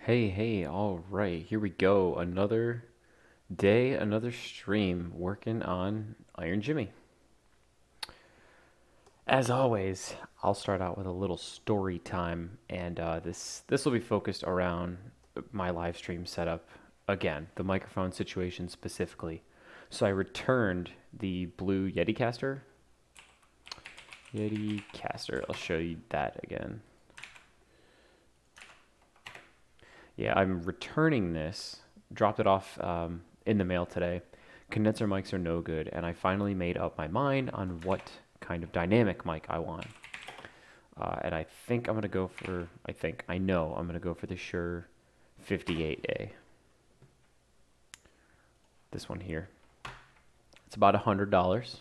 Hey, all right, here we go. Another day, another stream working on Iron Jimmy. As always, I'll start out with a little story time, and this will be focused around my live stream setup. Again, the microphone situation specifically. So I returned the blue Yeti caster. Yeti caster. I'll show you that again. Yeah, I'm returning this. Dropped it off in the mail today. Condenser mics are no good, and I finally made up my mind on what kind of dynamic mic I want. And I think I'm gonna go for. I know I'm gonna go for the Shure 58A. This one here. It's about $100.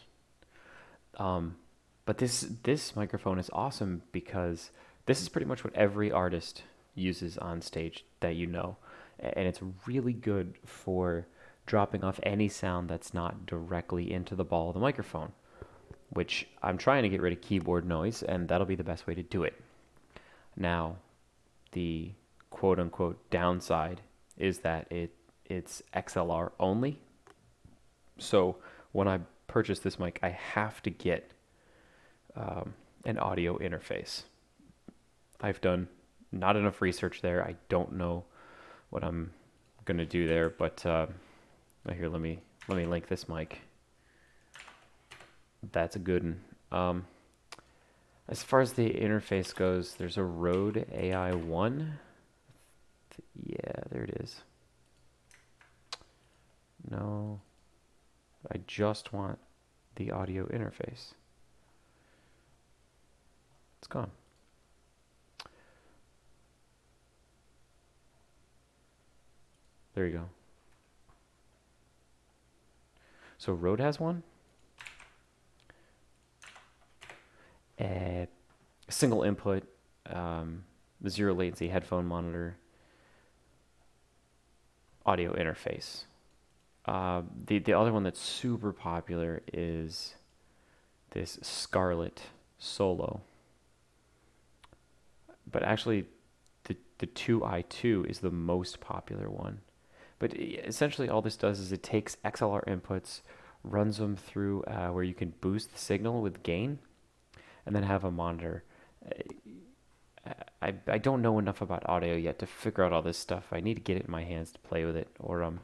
Um, but this microphone is awesome because this is pretty much what every artist uses on stage that you know, and it's really good for dropping off any sound that's not directly into the ball of the microphone, which I'm trying to get rid of keyboard noise, and that'll be the best way to do it. Now, the quote unquote downside is that it's XLR only. So when I purchase this mic, I have to get an audio interface. I've done not enough research there. I don't know what I'm gonna do there, but here, let me link this mic. That's a good one. As far as the interface goes, there's a Rode AI1. Yeah, there it is. No, I just want the audio interface. It's gone. There you go. So Rode has one. Single input, zero latency headphone monitor, audio interface. The other one that's super popular is this Scarlett Solo. But actually, the 2i2 is the most popular one. But essentially, all this does is it takes XLR inputs, runs them through where you can boost the signal with gain, and then have a monitor. I don't know enough about audio yet to figure out all this stuff. I need to get it in my hands to play with it, or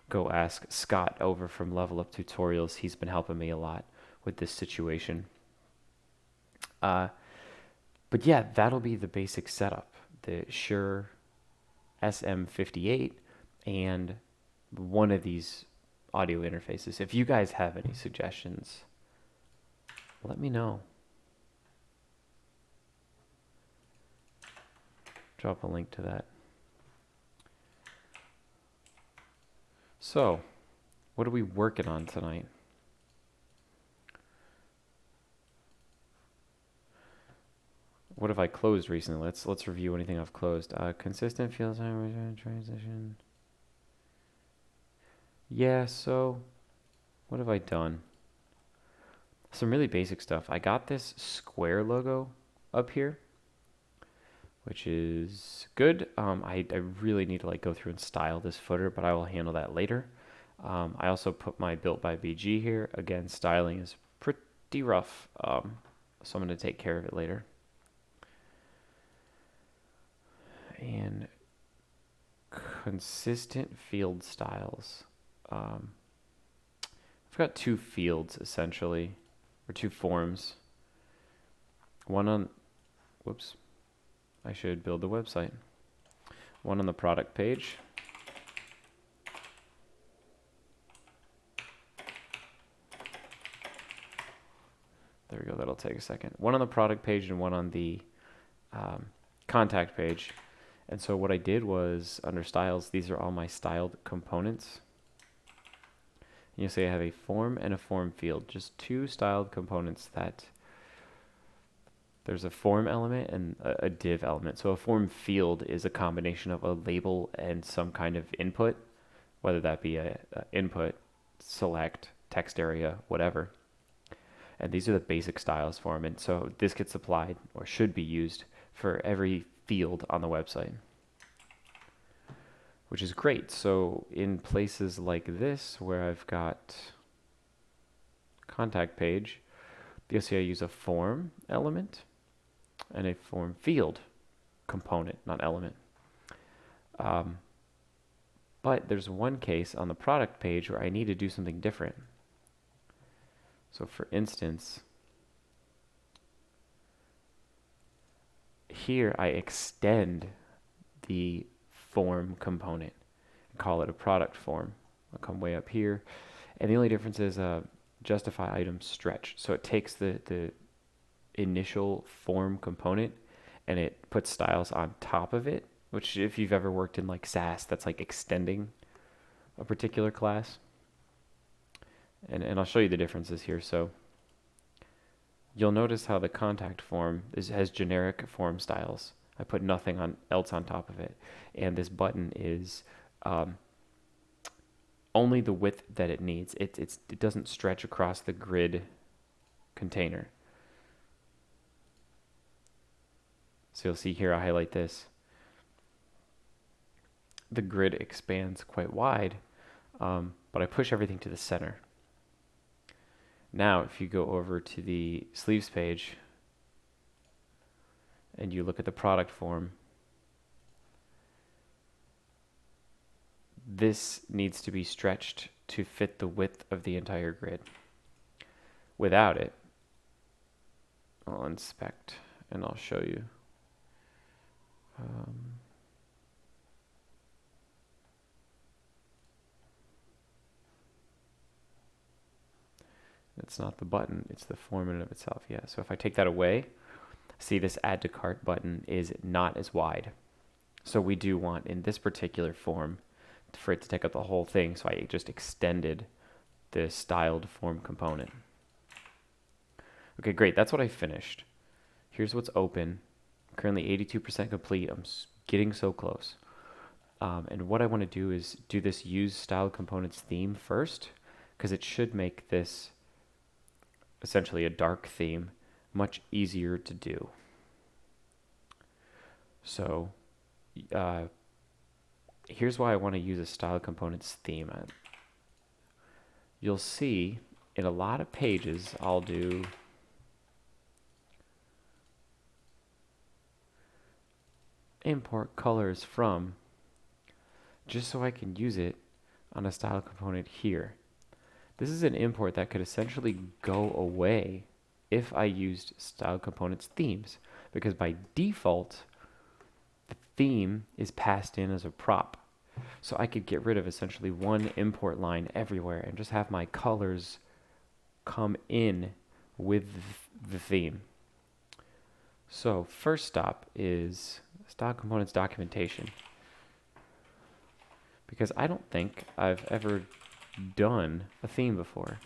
go ask Scott over from Level Up Tutorials. He's been helping me a lot with this situation. But yeah, that'll be the basic setup. The Shure SM58 and one of these audio interfaces. If you guys have any suggestions, let me know. Drop a link to that. So, what are we working on tonight? What have I closed recently? Let's review anything I've closed. Consistent field time transition. Yeah, so what have I done? Some really basic stuff. I got this square logo up here, which is good. I really need to go through and style this footer, but I will handle that later. I also put my Built by BG here. Again, styling is pretty rough, so I'm going to take care of it later. And consistent field styles. I've got two fields essentially, or two forms. One on, whoops, I should build the website. One on the product page. There we go, that'll take a second. One on the product page and one on the contact page. And so what I did was, under styles, these are all my styled components. You see I have a form and a form field, just two styled components that there's a form element and a div element. So a form field is a combination of a label and some kind of input, whether that be a input, select, text area, whatever. And these are the basic styles for them. And so this gets applied or should be used for every field on the website. which is great. So in places like this where I've got contact page, you'll see I use a form element and a form field component, not element. But there's one case on the product page where I need to do something different. So for instance, here I extend the form component and call it a product form. I'll come way up here. And the only difference is justify item stretch. So it takes the initial form component and it puts styles on top of it, which if you've ever worked in like SAS, that's like extending a particular class. And I'll show you the differences here. So you'll notice how the contact form has generic form styles. I put nothing else on top of it. And this button is only the width that it needs. It doesn't stretch across the grid container. So you'll see here, I highlight this. The grid expands quite wide, but I push everything to the center. Now, if you go over to the sleeves page and you look at the product form, this needs to be stretched to fit the width of the entire grid. Without it, I'll inspect and I'll show you. It's not the button, it's the form in and of itself. Yeah, so if I take that away, see this add to cart button is not as wide. So we do want in this particular form for it to take up the whole thing. So I just extended the styled form component. Okay, great. That's what I finished. Here's what's open. I'm currently 82% complete. I'm getting so close. And what I want to do is do this use style components theme first, because it should make this essentially a dark theme much easier to do. So here's why I want to use a style components theme. You'll see in a lot of pages I'll do import colors from, just so I can use it on a style component here. This is an import that could essentially go away if I used style components themes, because by default the theme is passed in as a prop. So I could get rid of essentially one import line everywhere and just have my colors come in with the theme. So first stop is style components documentation, because I don't think I've ever done a theme before.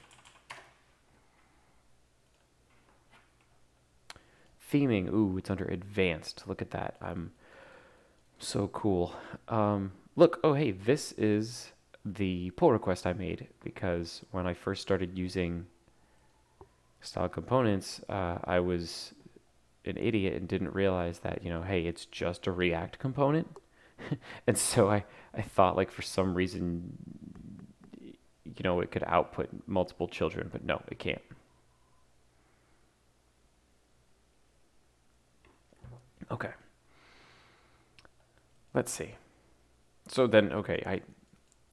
Theming, ooh, it's under advanced. Look at that. I'm so cool. Look, oh hey, this is the pull request I made, because when I first started using style components, I was an idiot and didn't realize that, hey, it's just a React component. And so I thought like for some reason, it could output multiple children, but no, it can't. Okay. Let's see. So then, okay,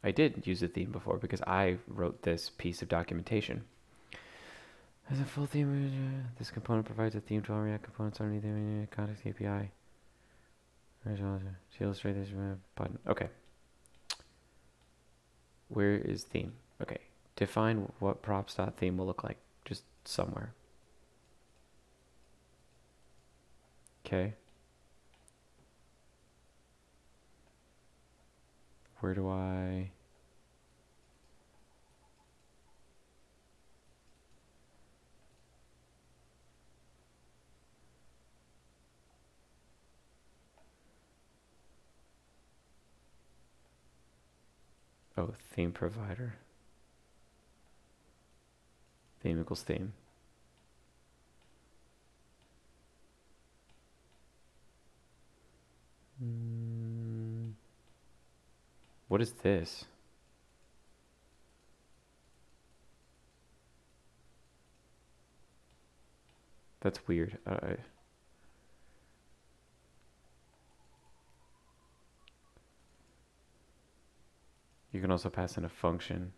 I did use a theme before because I wrote this piece of documentation. As a full theme, this component provides a theme to all React components underneath the context API. To illustrate this button. Okay. Where is theme? Okay. Define what props.theme will look like. Just somewhere. Okay. Where do I... Oh, theme provider. Theme equals theme. What is this? That's weird. You can also pass in a function.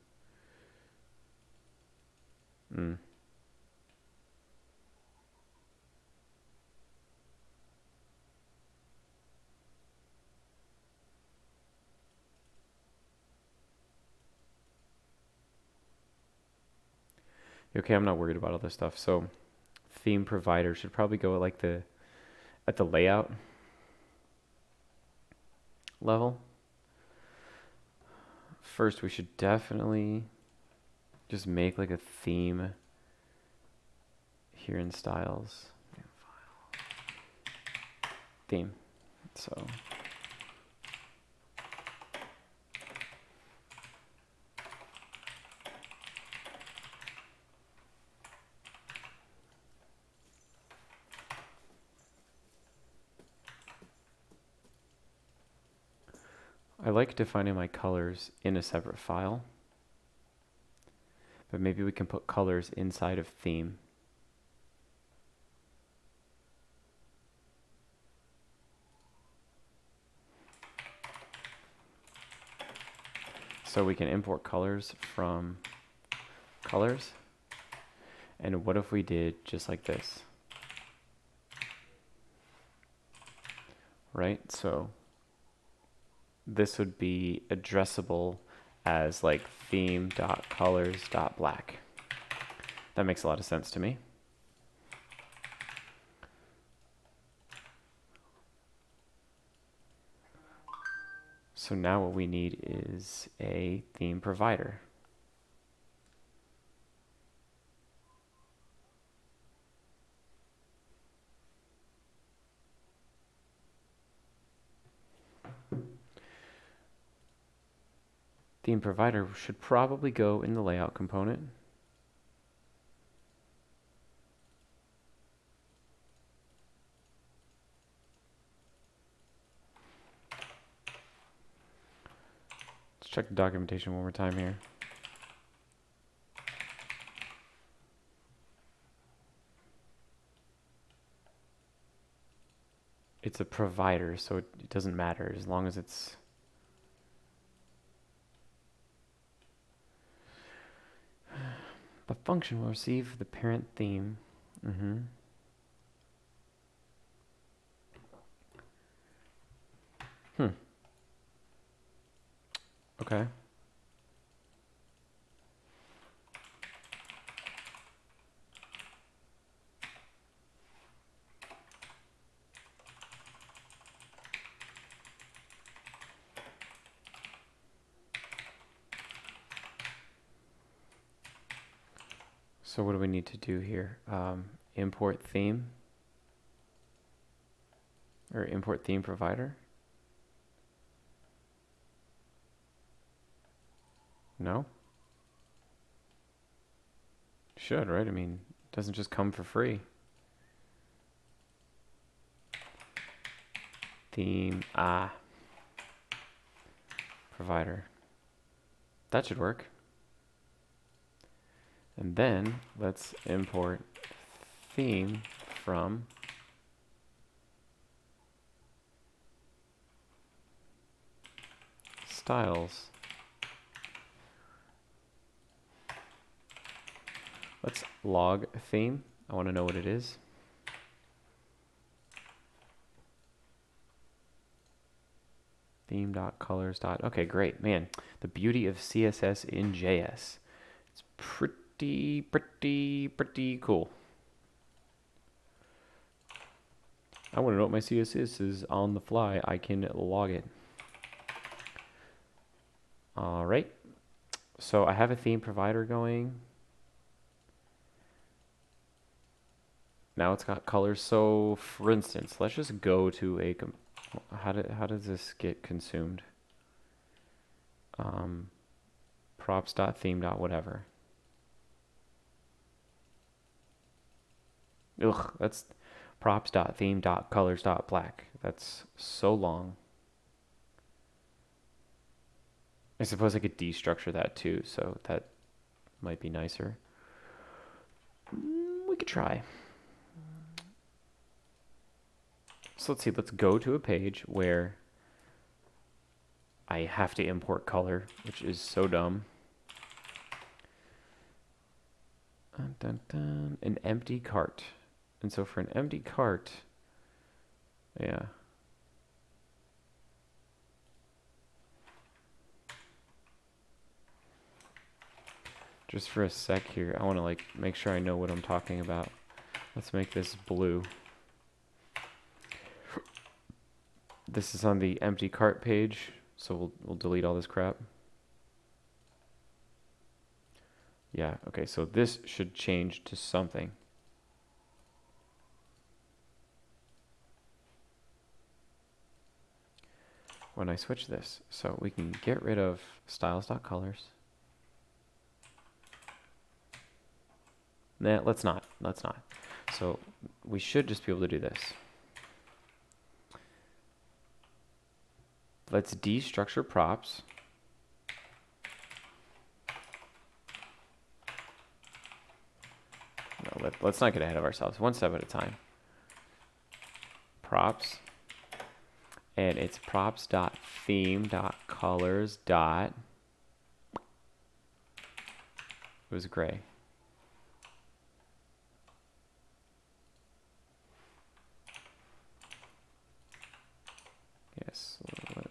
Okay, I'm not worried about all this stuff. So theme provider should probably go at like at the layout level. First, we should definitely just make like a theme here in styles. Theme. So I like defining my colors in a separate file, but maybe we can put colors inside of theme. So we can import colors from colors. And what if we did just like this? Right? So this would be addressable as like theme.colors.black. That makes a lot of sense to me. So now what we need is a theme provider. Theme provider should probably go in the layout component. Let's check the documentation one more time here. It's a provider, so it doesn't matter as long as it's... The function will receive the parent theme. Okay. So what do we need to do here? Import theme or import theme provider? No? Should, right? I mean, it doesn't just come for free. Theme, provider. That should work. And then let's import theme from styles. Let's log theme. I want to know what it is. Theme.colors. Okay, great. Man, the beauty of CSS in JS. It's pretty cool. I want to know what my CSS is on the fly. I can log it. All right. So I have a theme provider going. Now it's got colors. So for instance, let's just go to a, how does this get consumed? Props.theme.whatever. Ugh, that's props.theme.colors.black. That's so long. I suppose I could destructure that too, so that might be nicer. We could try. So let's see, let's go to a page where I have to import color, which is so dumb. Dun, dun, dun. An empty cart. And so for an empty cart, yeah. Just for a sec here, I want to like make sure I know what I'm talking about. Let's make this blue. This is on the empty cart page, so we'll delete all this crap. Yeah, okay, so this should change to something. When I switch this, so we can get rid of styles.colors. Nah, let's not. So we should just be able to do this. Let's destructure props. No, let's not get ahead of ourselves. One step at a time. Props. And it's props.theme.colors. It was gray. Yes,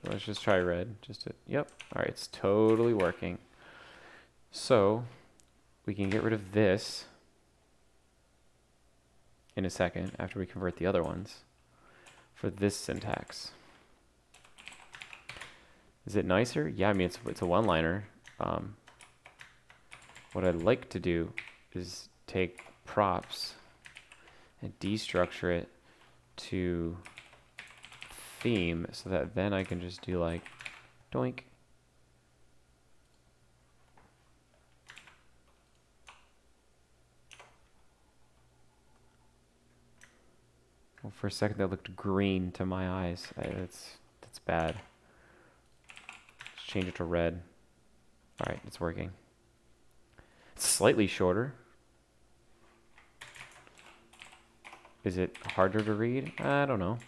let's just try red. Yep. All right, it's totally working. So we can get rid of this in a second after we convert the other ones for this syntax. Is it nicer? Yeah, I mean, it's a one-liner. What I'd like to do is take props and destructure it to theme so that then I can just do like doink. Well, for a second that looked green to my eyes. That's bad. Let's change it to red. All right, it's working. It's slightly shorter. Is it harder to read? I don't know.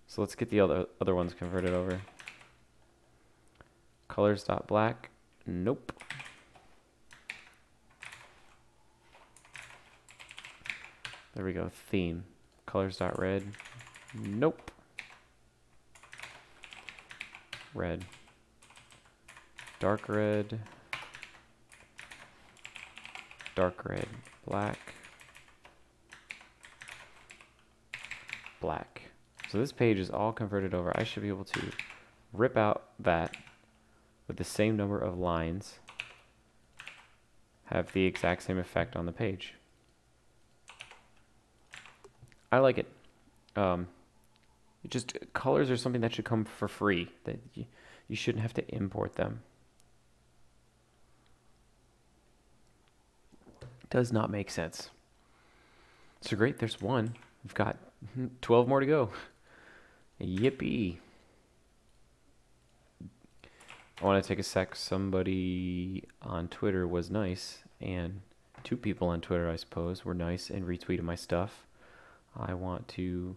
So let's get the other ones converted over. Colors.black. Nope. There we go. Theme. Colors.red. Nope. Red. Dark red. Dark red. Black. Black. So this page is all converted over. I should be able to rip out that with the same number of lines, have the exact same effect on the page. I like it. Just colors are something that should come for free. That you shouldn't have to import them. Does not make sense. So great, there's one. We've got 12 more to go. Yippee. I want to take a sec. Somebody on Twitter was nice, and two people on Twitter, I suppose, were nice and retweeted my stuff. I want to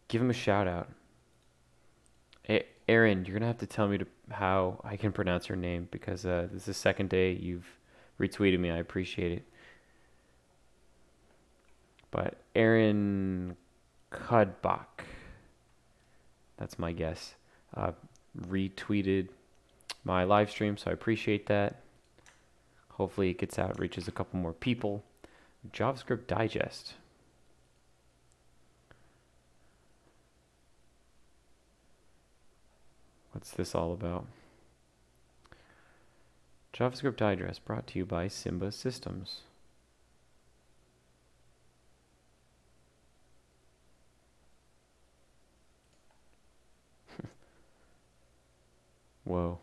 give him a shout out. Aaron, you're going to have to tell me how I can pronounce your name, because this is the second day you've retweeted me. I appreciate it. But Aaron Kudbach, that's my guess, retweeted my live stream, so I appreciate that. Hopefully it gets out, reaches a couple more people. JavaScript Digest. What's this all about? JavaScript Digest brought to you by Simba Systems. Whoa.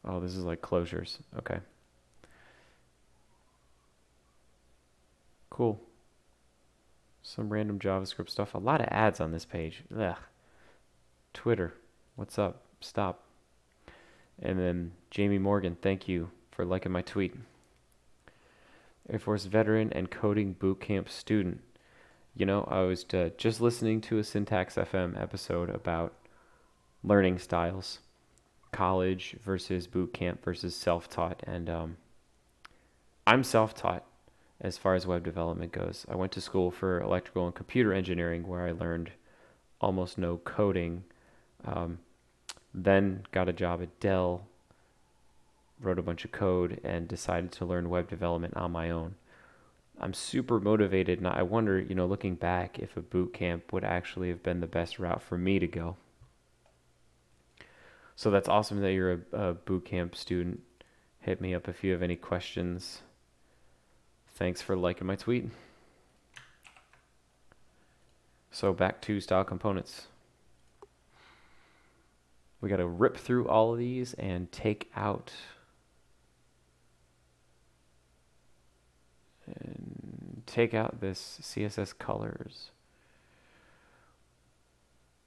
Oh, this is like closures. Okay. Cool. Some random JavaScript stuff. A lot of ads on this page. Ugh. Twitter, what's up? Stop. And then Jamie Morgan, thank you for liking my tweet. Air Force veteran and coding bootcamp student. You know, I was just listening to a Syntax FM episode about learning styles, college versus bootcamp versus self-taught, and I'm self-taught as far as web development goes. I went to school for electrical and computer engineering where I learned almost no coding. Then got a job at Dell, wrote a bunch of code, and decided to learn web development on my own. I'm super motivated, and I wonder, you know, looking back, if a boot camp would actually have been the best route for me to go. So that's awesome that you're a boot camp student. Hit me up if you have any questions. Thanks for liking my tweet. So back to style components. We got to rip through all of these and take out this CSS colors.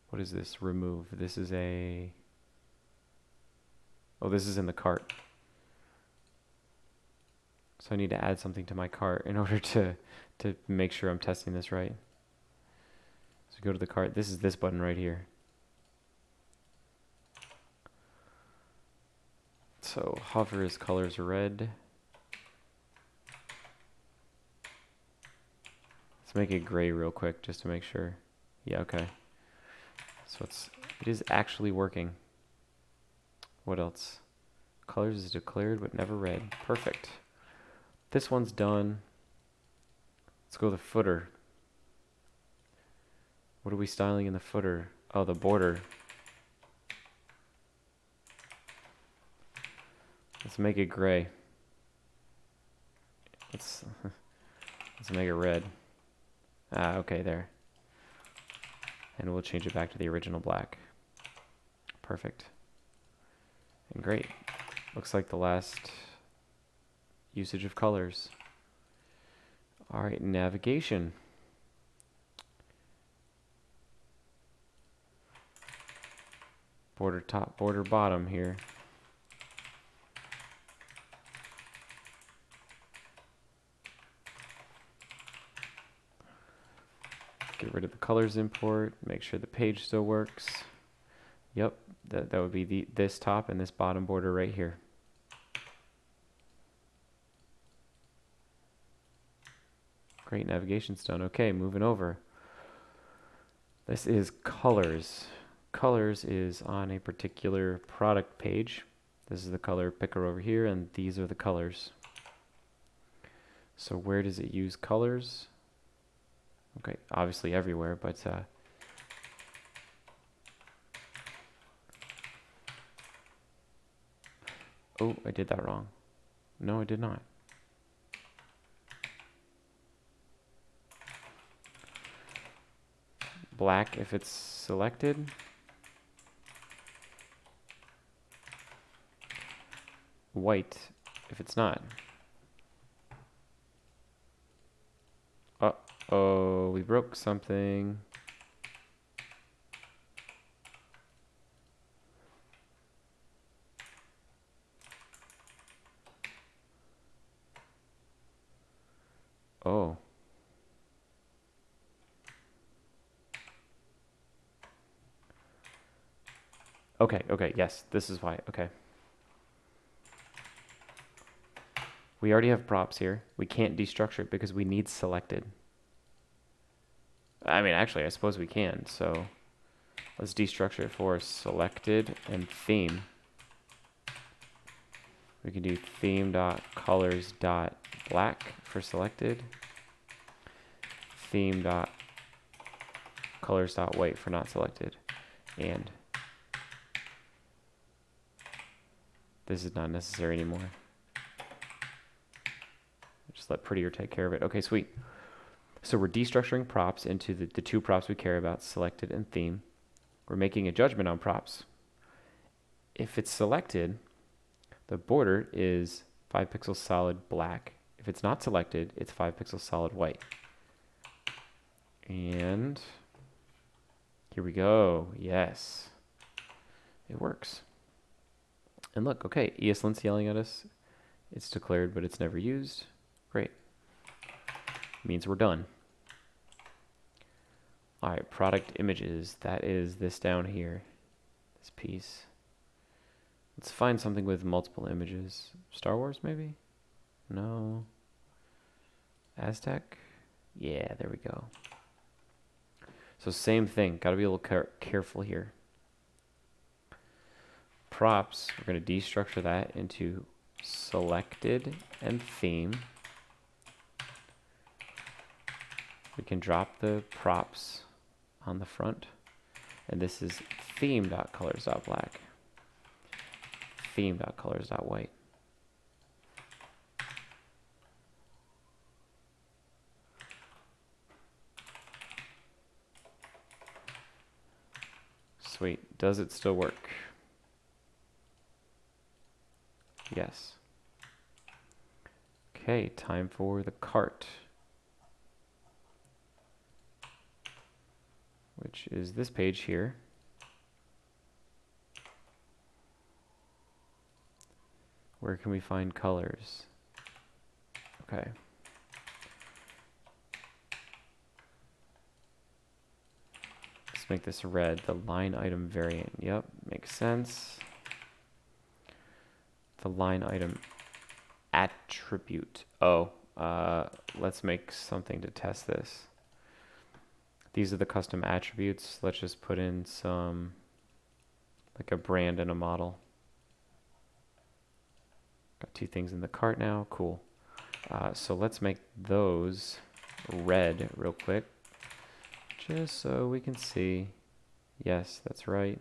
What is this? Remove. This is this is in the cart. So I need to add something to my cart in order to make sure I'm testing this right. So go to the cart. This is this button right here. So hover is colors red. Let's make it gray real quick just to make sure. Yeah, okay. So it is actually working. What else? Colors is declared but never read. Perfect. This one's done. Let's go to the footer. What are we styling in the footer? Oh, the border. Let's make it gray. Let's make it red. Okay, there. And we'll change it back to the original black. Perfect. And great. Looks like the last usage of colors. All right, navigation. Border top, border bottom here. Get rid of the colors import, make sure the page still works. Yep, that would be this top and this bottom border right here. Great, navigation's done. Okay, moving over. This is colors. Colors is on a particular product page. This is the color picker over here, and these are the colors. So where does it use colors? Okay, obviously everywhere, but oh, I did that wrong. No, I did not. Black if it's selected. White if it's not. Uh-oh, we broke something. Oh. Okay, yes, this is why. Okay. We already have props here. We can't destructure it because we need selected. I mean, actually, I suppose we can. So let's destructure it for selected and theme. We can do theme.colors.black for selected. Theme.colors.white for not selected. And this is not necessary anymore. Just let Prettier take care of it. Okay, sweet. So we're destructuring props into the two props we care about, selected and theme. We're making a judgment on props. If it's selected, the border is 5 pixels solid black. If it's not selected, it's 5 pixels solid white. And here we go. Yes, it works. And look, okay, ESLint's yelling at us. It's declared, but it's never used. Great. Means we're done. All right, product images. That is this down here, this piece. Let's find something with multiple images. Star Wars, maybe? No. Aztec? Yeah, there we go. So same thing. Got to be a little careful here. Props, we're going to destructure that into selected and theme. We can drop the props on the front. And this is theme.colors.black. Theme.colors.white. Sweet. Does it still work? Yes. Okay, time for the cart, which is this page here. Where can we find colors? Okay. Let's make this red, the line item variant. Yep, makes sense. The line item attribute. Oh, let's make something to test this. These are the custom attributes. Let's just put in some, like a brand and a model. Got two things in the cart now. Cool. So let's make those red real quick, just so we can see. Yes, that's right.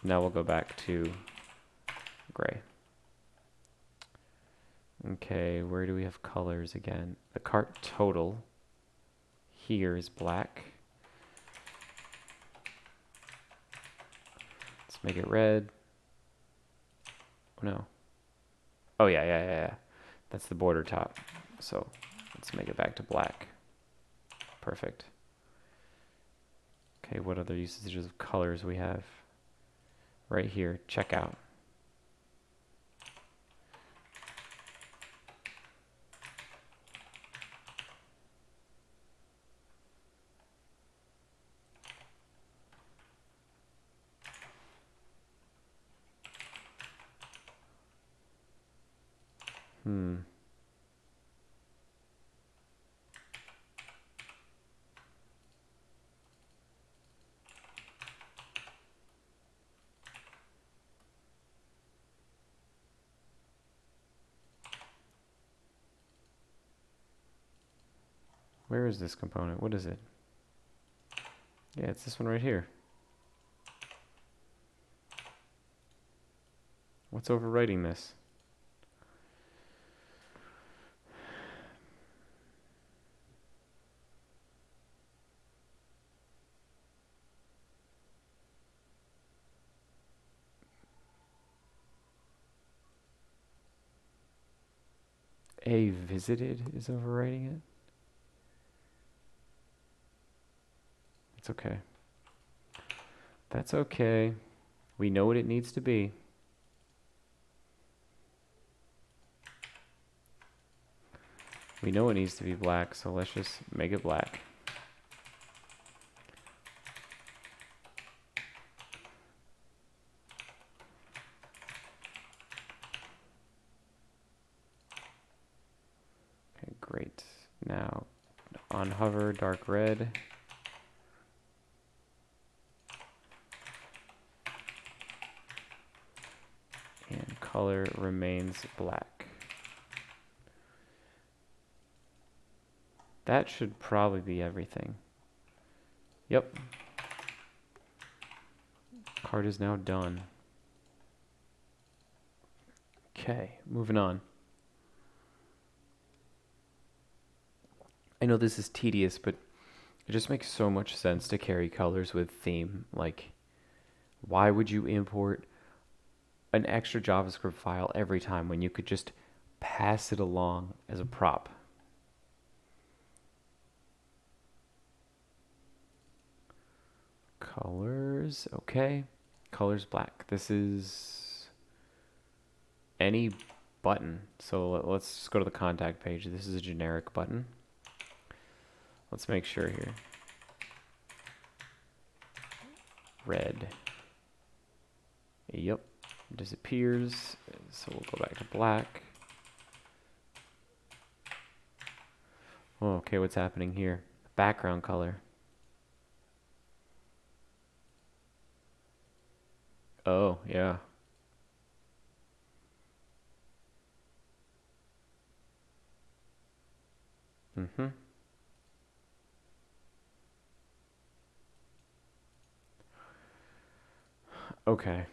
Now we'll go back to gray. Okay, where do we have colors again? The cart total here is black. Let's make it red. Oh no. Oh yeah. That's the border top. So let's make it back to black. Perfect. Okay, what other usages of colors we have? Right here, checkout. Where is this component? What is it? Yeah, it's this one right here. What's overwriting this? A visited is overwriting it? It's okay. That's okay. We know what it needs to be. We know it needs to be black, so let's just make it black. Okay, great. Now, on hover, dark red. And color remains black. That should probably be everything. Yep. Card is now done. Okay, moving on. I know this is tedious, but it just makes so much sense to carry colors with theme. Like, why would you import an extra JavaScript file every time when you could just pass it along as a prop? Colors, okay. Colors black. This is any button. So let's just go to the contact page. This is a generic button. Let's make sure here. Red. Yep, disappears. So we'll go back to black. Oh, okay, what's happening here? Background color. Oh, yeah. Mm-hmm. Okay.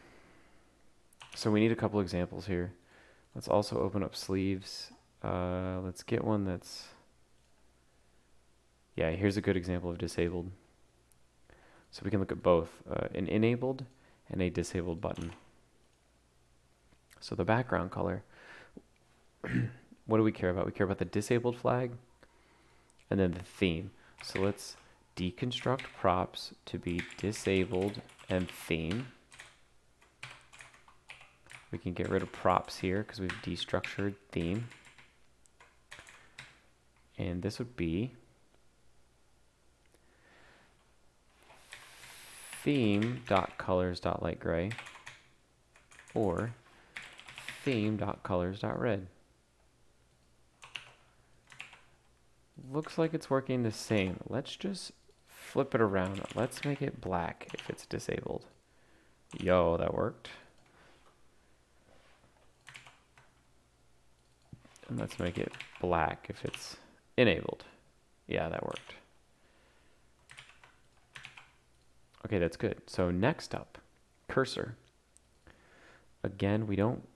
So we need a couple examples here. Let's also open up sleeves. Let's get one that's... Yeah, here's a good example of disabled. So we can look at both an enabled and a disabled button. So the background color, what do we care about? We care about the disabled flag and then the theme. So let's deconstruct props to be disabled and theme. We can get rid of props here because we've destructured theme. And this would be theme.colors.lightgray or theme.colors.red. Looks like it's working the same. Let's just flip it around. Let's make it black if it's disabled. Yo, that worked. And let's make it black if it's enabled. Yeah, that worked. Okay, that's good. So next up, cursor. Again, we don't...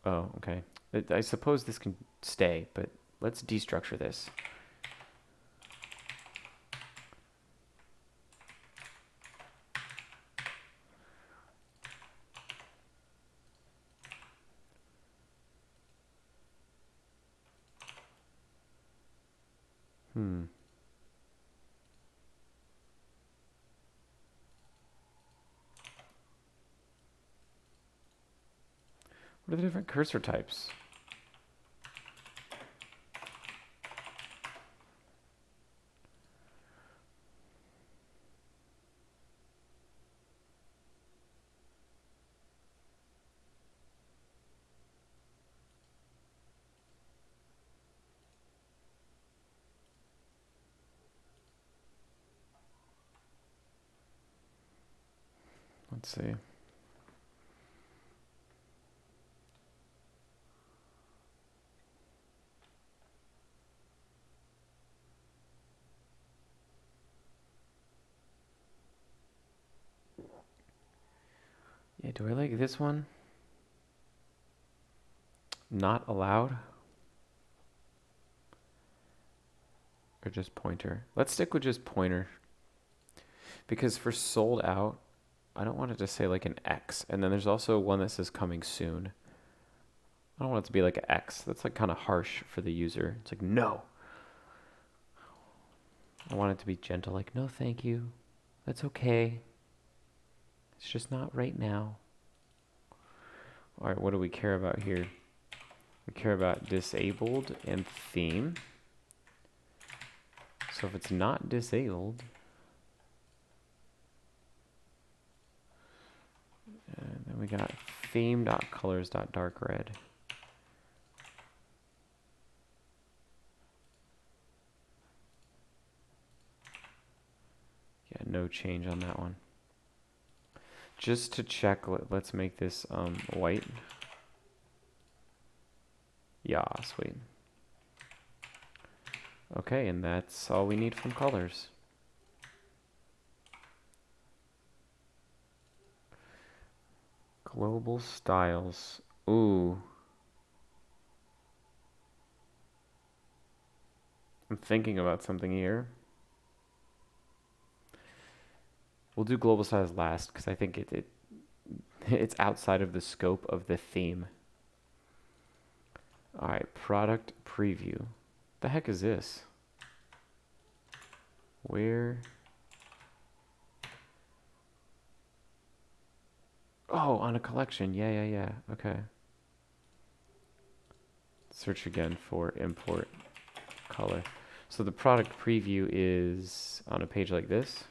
Oh, okay. I suppose this can stay, but let's destructure this. What are the different cursor types? Let's see. Yeah, do I like this one? Not allowed? Or just pointer? Let's stick with just pointer. Because for sold out, I don't want it to say like an X. And then there's also one that says coming soon. I don't want it to be like an X. That's like kind of harsh for the user. It's like, no. I want it to be gentle, like, no, thank you. That's okay. It's just not right now. All right, what do we care about here? We care about disabled and theme. So if it's not disabled, then we got theme.colors.darkred. Yeah, no change on that one. Just to check, let's make this white. Yeah, sweet. Okay, and that's all we need from colors. Global styles. Ooh. I'm thinking about something here. We'll do global styles last because I think it's outside of the scope of the theme. All right, product preview. The heck is this? Where Oh, on a collection. Yeah. Okay. Search again for import color. So the product preview is on a page like this.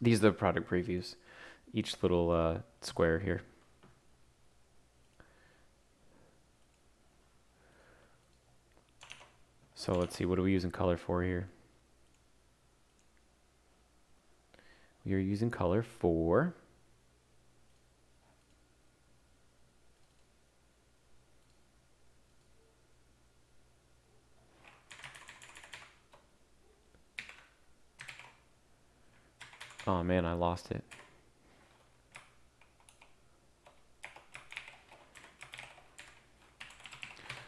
These are the product previews. Each little square here. So let's see, what are we using color for here? We are using color for oh man, I lost it.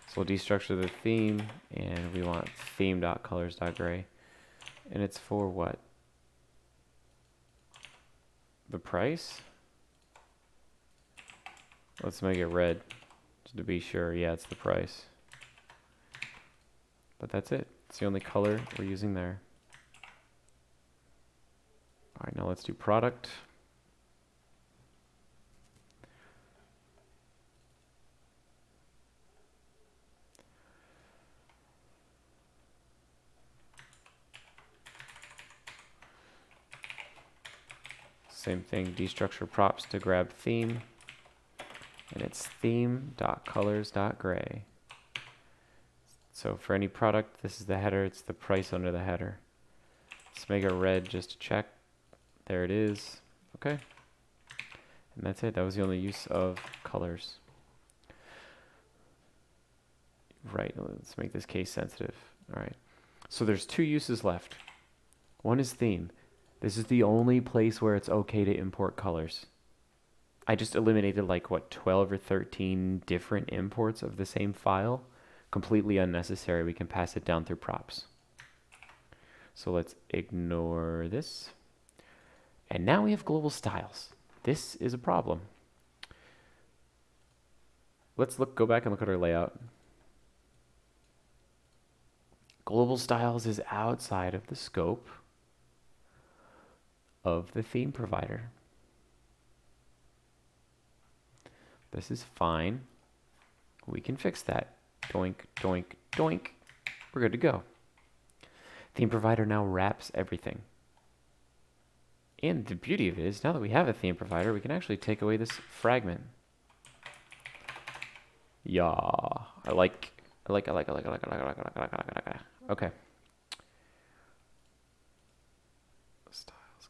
So we'll destructure the theme, and we want theme.colors.gray. And it's for what? The price? Let's make it red, just to be sure. Yeah, it's the price. But that's it. It's the only color we're using there. All right, now let's do product. Same thing, destructure props to grab theme. And it's theme.colors.gray. So for any product, this is the header, it's the price under the header. Let's make it red just to check. There it is. Okay. And that's it. That was the only use of colors. Right, let's make this case sensitive. All right. So there's two uses left. One is theme. This is the only place where it's okay to import colors. I just eliminated like, what, 12 or 13 different imports of the same file. Completely unnecessary. We can pass it down through props. So let's ignore this. And now we have global styles. This is a problem. Let's go back and look at our layout. Global styles is outside of the scope of the theme provider. This is fine. We can fix that. Doink, doink, doink. We're good to go. Theme provider now wraps everything. And the beauty of it is, now that we have a theme provider, we can actually take away this fragment. Yeah, I like. Okay. Styles.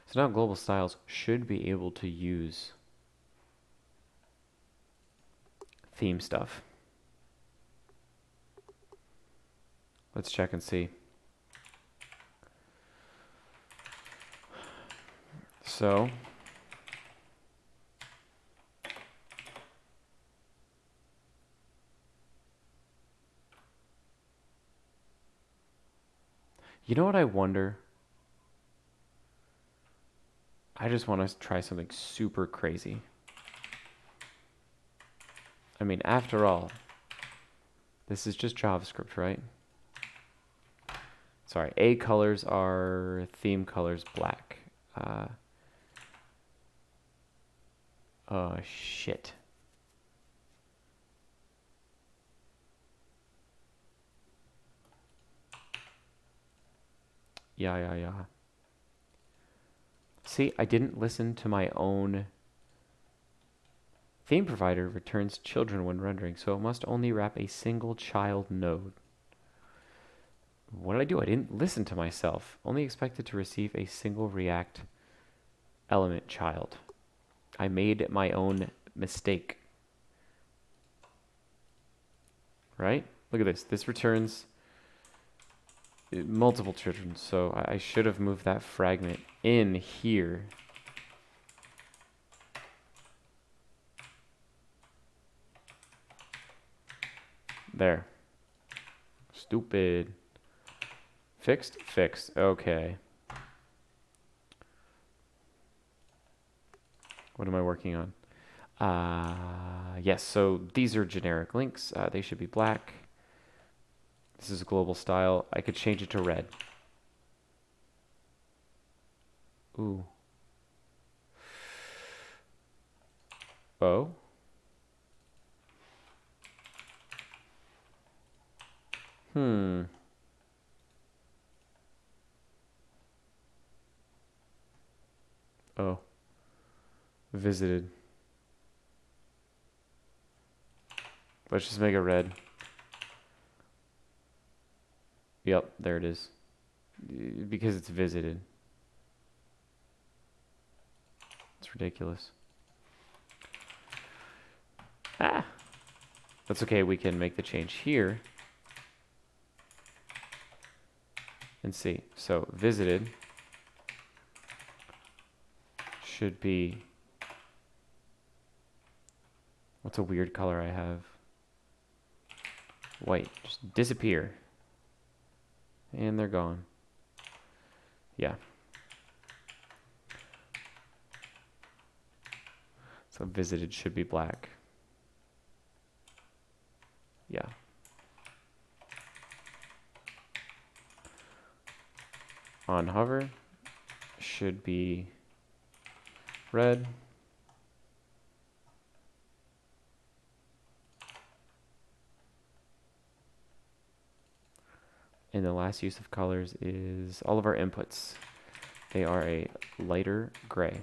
So now global styles should be able to use theme stuff. Let's check and see. So you know what I wonder? I just want to try something super crazy. I mean, after all, this is just JavaScript, right? Sorry, A colors are theme colors black. Oh, shit. Yeah. See, I didn't listen to my own theme provider returns children when rendering, so it must only wrap a single child node. What did I do? I didn't listen to myself. Only expected to receive a single React element child. I made my own mistake. Right? Look at this. This returns multiple children, so I should have moved that fragment in here. There. Stupid. Fixed? Fixed. Okay. What am I working on? Yes, so these are generic links. They should be black. This is a global style. I could change it to red. Ooh. Oh. Hmm. Oh. Visited. Let's just make it red. Yep, there it is. Because it's visited. It's ridiculous. Ah! That's okay, we can make the change here. And see. So, visited should be... What's a weird color I have? White. Just disappear. And they're gone. Yeah. So visited should be black. Yeah. On hover should be red. And the last use of colors is all of our inputs. They are a lighter gray.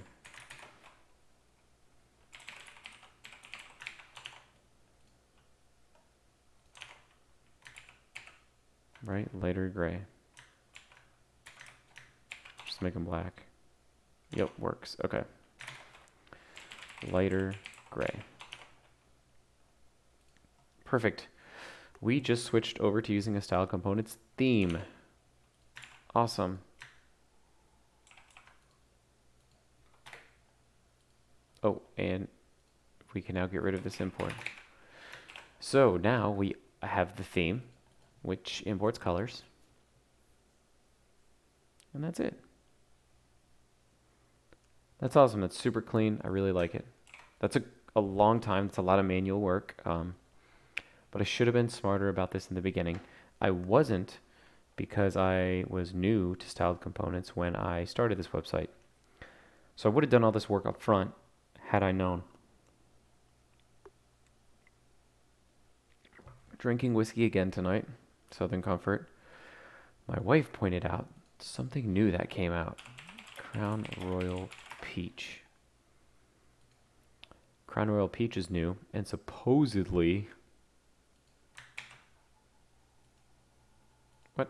Right? Lighter gray. Just make them black. Yep, works. Okay. Lighter gray. Perfect. We just switched over to using a style components theme. Awesome. Oh, and we can now get rid of this import. So now we have the theme, which imports colors. And that's it. That's awesome. That's super clean. I really like it. That took a long time. It's a lot of manual work. But I should have been smarter about this in the beginning. I wasn't, because I was new to styled components when I started this website. So I would have done all this work up front had I known. Drinking whiskey again tonight, Southern Comfort. My wife pointed out something new that came out. Crown Royal Peach. Crown Royal Peach is new, and supposedly... What?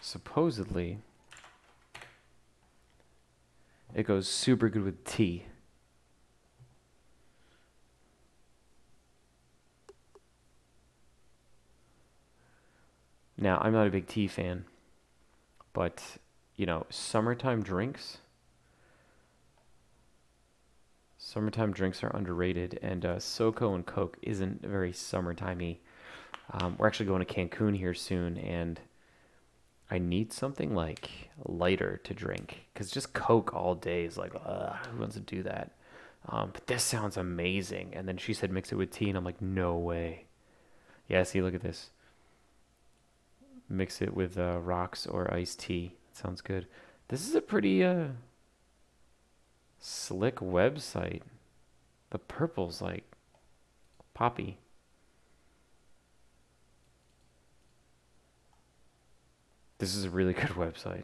Supposedly, it goes super good with tea. Now, I'm not a big tea fan, but, you know, summertime drinks are underrated, and SoCo and Coke isn't very summertimey. We're actually going to Cancun here soon, and I need something like lighter to drink, because just Coke all day is like, who wants to do that? But this sounds amazing. And then she said mix it with tea, and I'm like, no way. Yeah, see, look at this. Mix it with rocks or iced tea. Sounds good. This is a pretty slick website. The purple's like poppy. This is a really good website.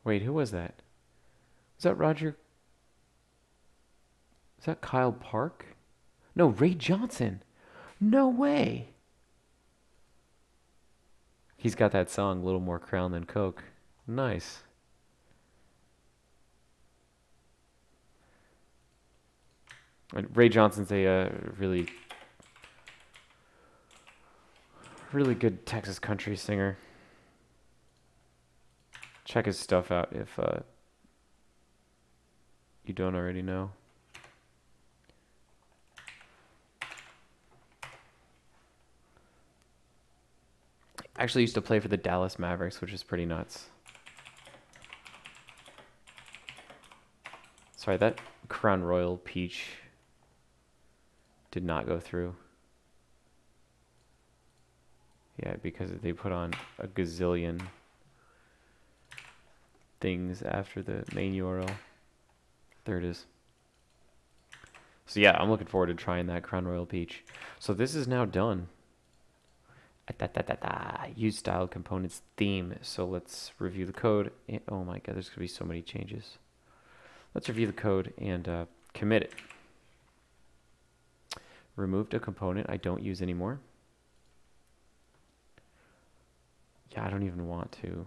Wait, who was that? Was that Roger? Is that Kyle Park? No, Ray Johnson. No way. He's got that song, Little More Crown Than Coke. Nice. And Ray Johnson's a really, really good Texas country singer. Check his stuff out if you don't already know. I actually used to play for the Dallas Mavericks, which is pretty nuts. Sorry, that Crown Royal peach did not go through. Yeah, because they put on a gazillion things after the main URL. There it is. So yeah, I'm looking forward to trying that Crown Royal peach. So this is now done. Use style components theme. So let's review the code. Oh my god, there's gonna be so many changes. Let's review the code and commit it. Removed a component I don't use anymore. Yeah, I don't even want to.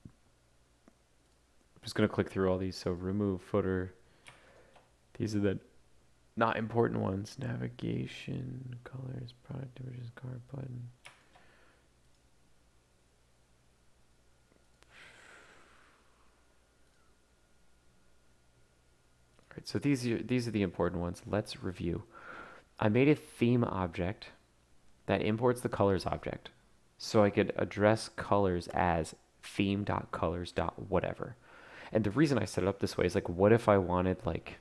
I'm just gonna click through all these. So remove footer. These are the not important ones. Navigation, colors, product images, card button. All right, so these are the important ones. Let's review. I made a theme object that imports the colors object. So I could address colors as theme.colors.whatever. And the reason I set it up this way is like, what if I wanted like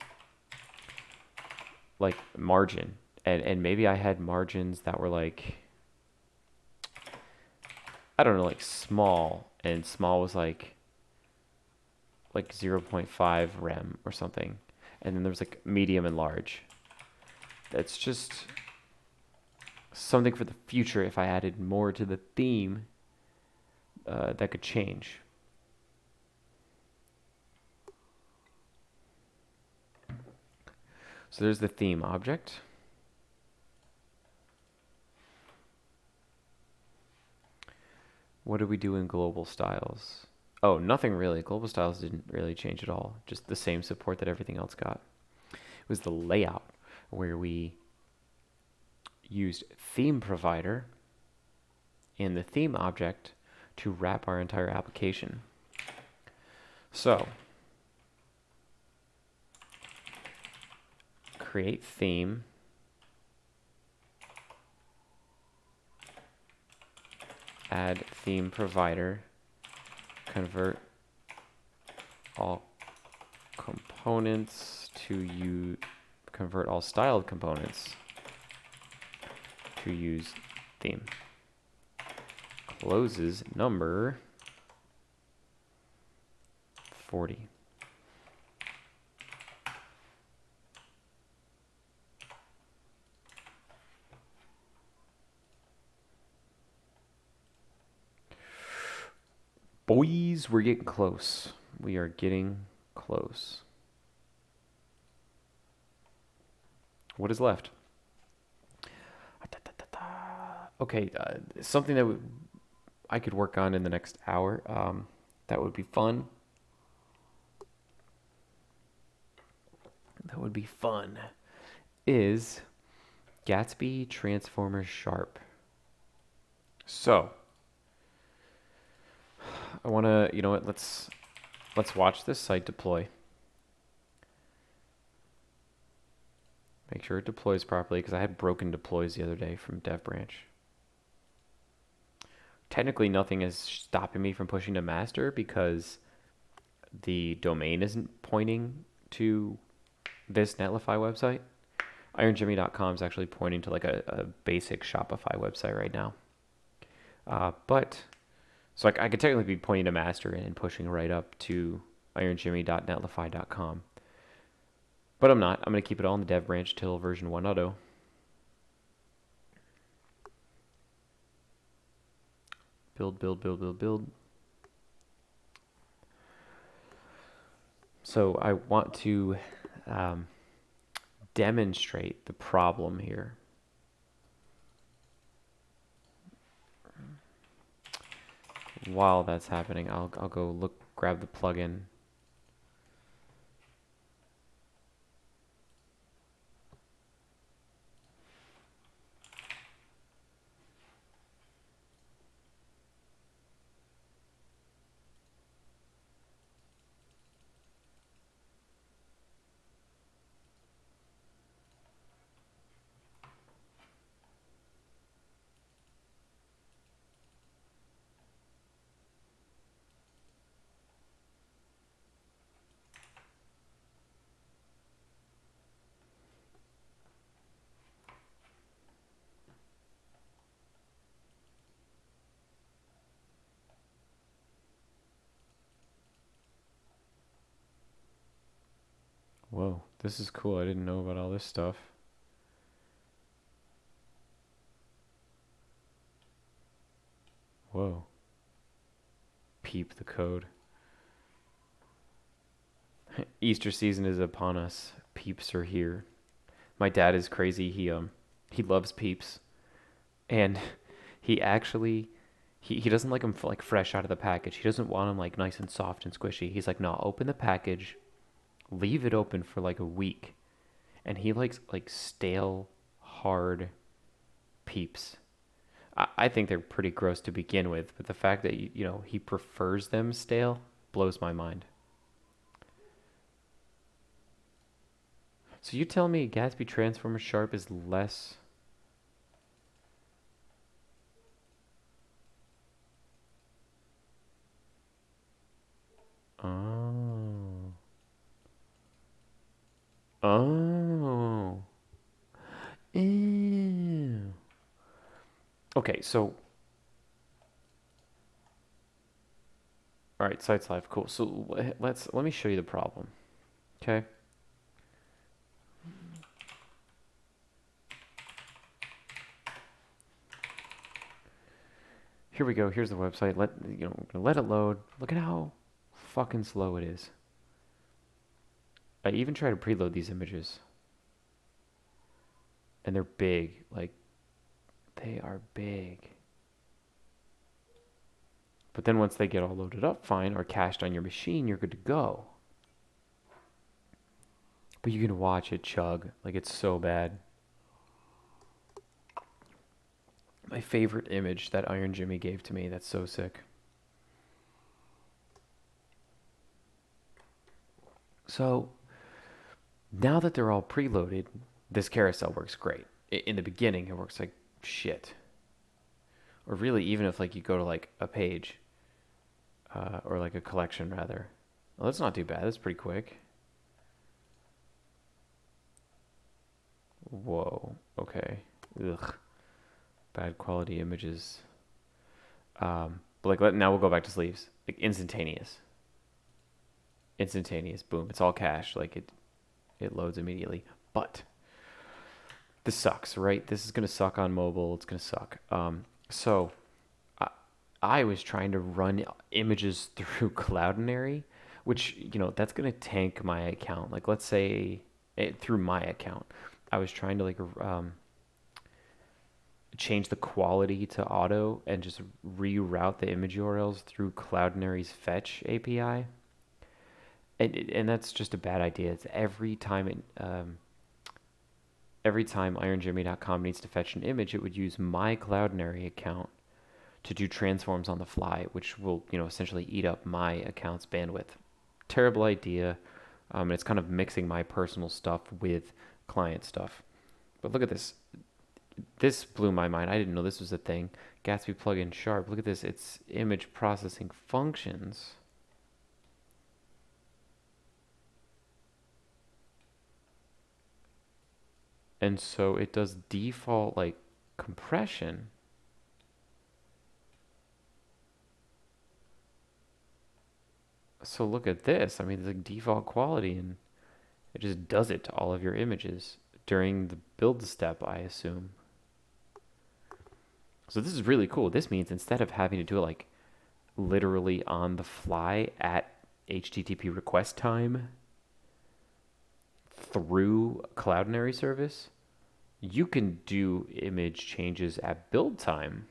margin, and maybe I had margins that were like, I don't know, like small, and small was like 0.5 rem or something, and then there was like medium and large. That's just something for the future. If I added more to the theme, that could change. So there's the theme object. What did we do in global styles? Oh, nothing really. Global styles didn't really change at all. Just the same support that everything else got. It was the layout where we used theme provider in the theme object to wrap our entire application. So create theme, add theme provider, convert all components to convert all styled components to use theme. Closes number 40. Boys, we're getting close. We are getting close. What is left? Okay, something that I could work on in the next hour. That would be fun. That would be fun. Is Gatsby Transformer Sharp. So I want to, you know what? Let's watch this site deploy. Make sure it deploys properly, because I had broken deploys the other day from dev branch. Technically, nothing is stopping me from pushing to master because the domain isn't pointing to this Netlify website. IronJimmy.com is actually pointing to like a basic Shopify website right now. So I could technically be pointing to master and pushing right up to ironjimmy.netlify.com. But I'm not. I'm going to keep it all in the dev branch till version 1.0. Build. So I want to demonstrate the problem here. While that's happening, I'll go grab the plugin. Whoa, this is cool. I didn't know about all this stuff. Whoa. Peep the code. Easter season is upon us. Peeps are here. My dad is crazy. He loves Peeps, and he actually he doesn't like them like fresh out of the package. He doesn't want them like nice and soft and squishy. He's like, no, open the package, leave it open for like a week, and he likes like stale, hard Peeps. I think they're pretty gross to begin with, but the fact that he prefers them stale blows my mind. So you tell me Gatsby Transformer Sharp is less. Oh. Oh. Ew. Okay, so all right, Sites Live, cool. So let me show you the problem. Okay. Here we go. Here's the website. Let it load. Look at how fucking slow it is. I even try to preload these images, and they're big. Like they are big. But then once they get all loaded up fine or cached on your machine, you're good to go. But you can watch it chug. Like it's so bad. My favorite image that Iron Jimmy gave to me. That's so sick. So now that they're all preloaded, this carousel works great. In the beginning, it works like shit. Or really, even if like you go to like a page, or like a collection rather. Well, that's not too bad. That's pretty quick. Whoa. Okay. Ugh. Bad quality images. But like now we'll go back to sleeves. Like instantaneous. Instantaneous. Boom. It's all cached. Like it loads immediately. But this sucks, right? This is gonna suck on mobile. It's gonna suck. So I was trying to run images through Cloudinary, which that's gonna tank my account. Like let's say through my account, I was trying to like change the quality to auto and just reroute the image URLs through Cloudinary's fetch API. And that's just a bad idea. It's every time ironjimmy.com needs to fetch an image, it would use my Cloudinary account to do transforms on the fly, which will essentially eat up my account's bandwidth. Terrible idea. And it's kind of mixing my personal stuff with client stuff. But look at this. This blew my mind. I didn't know this was a thing. Gatsby plugin Sharp. Look at this. It's image processing functions. And so it does default like compression. So look at this. I mean, it's like default quality, and it just does it to all of your images during the build step, I assume. So this is really cool. This means instead of having to do it like literally on the fly at HTTP request time through Cloudinary service, you can do image changes at build time.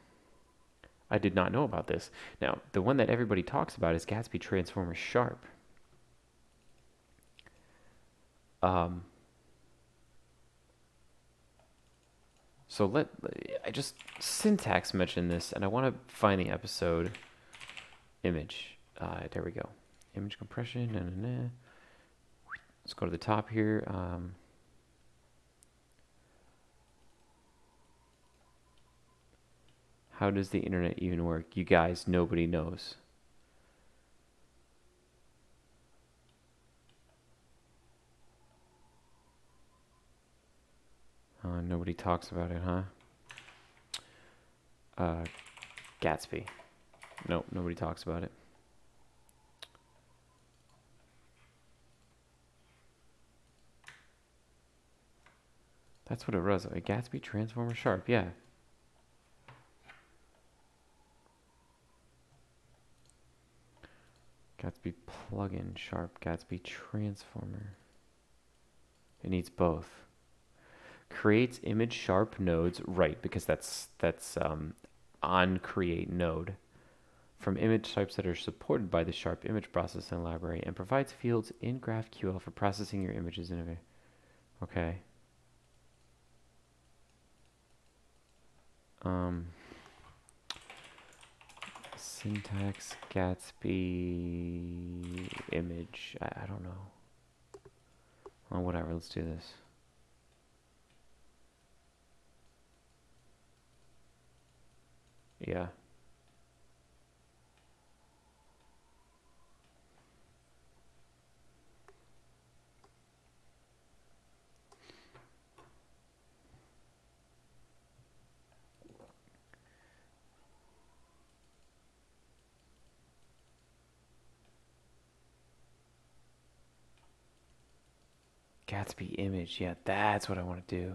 I did not know about this. Now, the one that everybody talks about is Gatsby Transformer Sharp. So I just syntax mentioned this, and I want to find the episode image. There we go. Image compression. Nah, nah, nah. Let's go to the top here. How does the internet even work? You guys, nobody knows. Nobody talks about it, huh? Gatsby. Nope, nobody talks about it. That's what it was. A Gatsby Transformer Sharp, yeah. Gatsby plugin Sharp, Gatsby Transformer. It needs both. Creates image sharp nodes, right? Because that's on create node from image types that are supported by the Sharp image processing library, and provides fields in GraphQL for processing your images in a. Okay. Syntax Gatsby image. I don't know. Well, whatever. Let's do this. Yeah. Gatsby image. Yeah, that's what I want to do.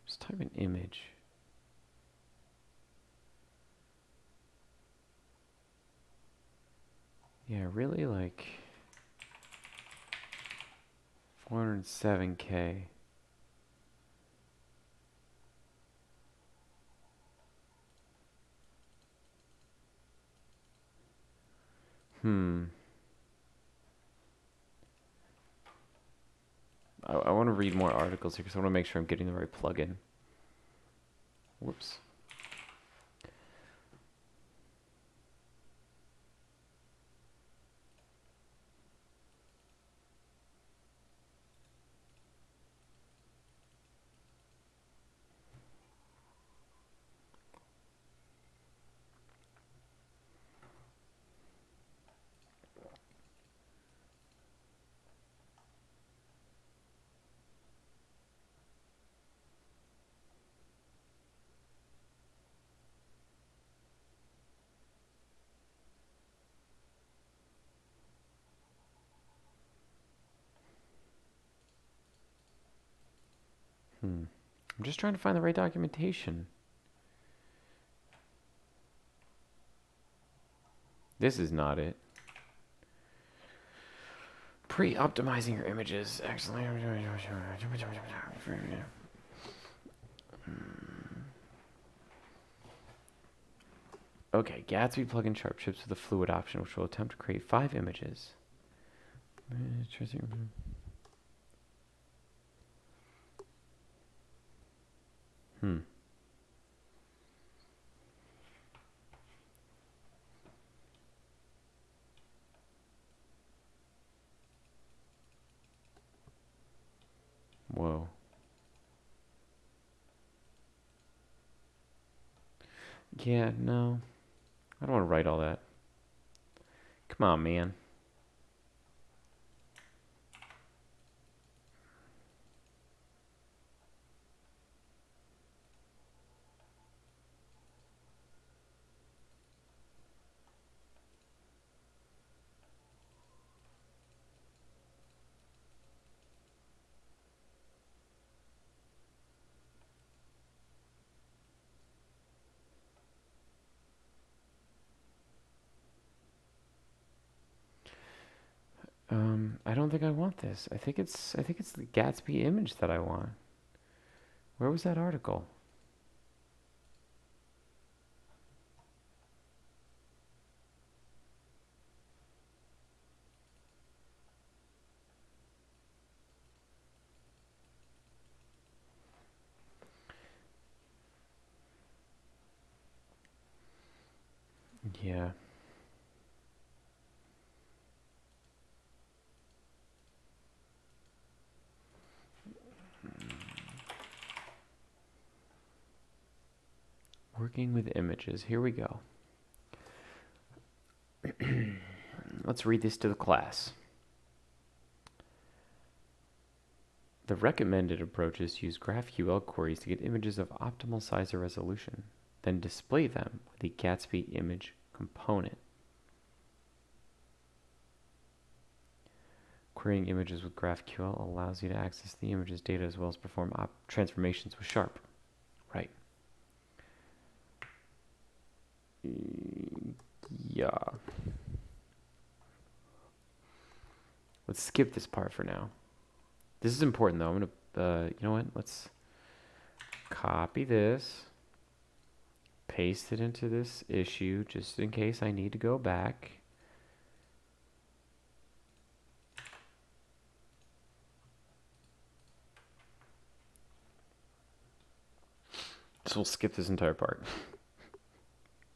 Just type in image. Yeah, really, like 407K. I want to read more articles here because I want to make sure I'm getting the right plugin. Whoops. I'm just trying to find the right documentation. This is not it. Pre-optimizing your images. Excellent. Okay, Gatsby plugin Sharp ships with a fluid option, which will attempt to create 5 images. Whoa. Yeah, no. I don't want to write all that. Come on, man. I don't think I want this. I think it's the Gatsby image that I want. Where was that article? Yeah. Working with images. Here we go. Let's read this to the class. The recommended approaches use GraphQL queries to get images of optimal size or resolution, then display them with the Gatsby image component. Querying images with GraphQL allows you to access the image's data as well as perform transformations with Sharp. Right. Yeah. Let's skip this part for now. This is important though. I'm gonna, you know what? Let's copy this, paste it into this issue just in case I need to go back. So we'll skip this entire part.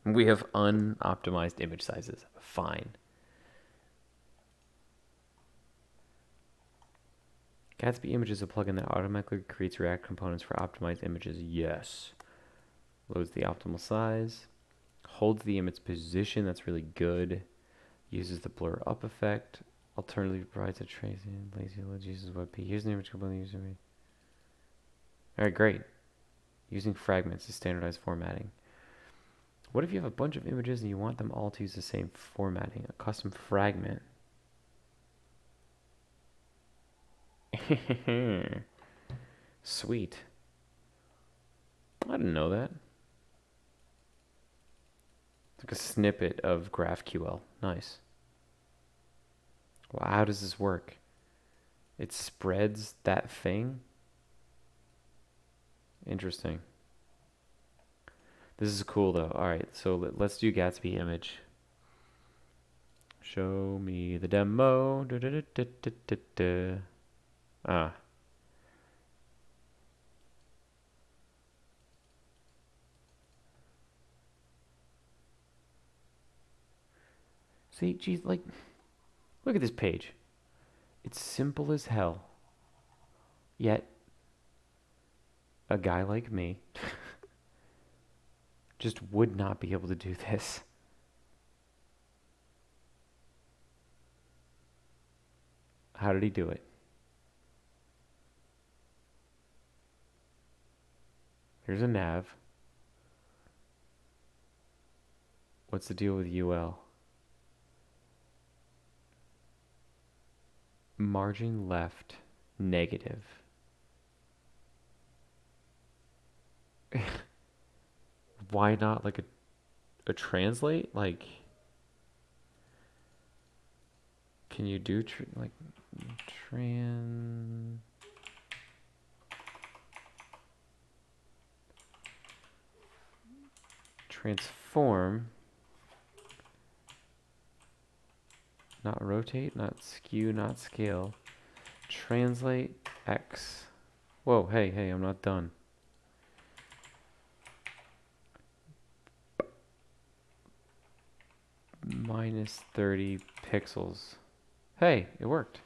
We have unoptimized image sizes. Fine. Gatsby Image is a plugin that automatically creates React components for optimized images. Yes. Loads the optimal size. Holds the image position. That's really good. Uses the blur up effect. Alternatively provides a trace in lazy loads. Uses WebP. Here's an image component user made. Alright, great. Using fragments to standardize formatting. What if you have a bunch of images and you want them all to use the same formatting? A custom fragment. Sweet. I didn't know that. It's like a snippet of GraphQL. Nice. Well, how does this work? It spreads that thing? Interesting. This is cool though. Alright, so let's do Gatsby image. Show me the demo. Ah. See, geez, like, look at this page. It's simple as hell. Yet, a guy like me just would not be able to do this. How did he do it? Here's a nav. What's the deal with UL? Margin left, negative. Why not like a translate? Like, can you do like transform, not rotate, not skew, not scale, translate X. Whoa, hey, I'm not done. Minus 30 pixels. Hey, it worked.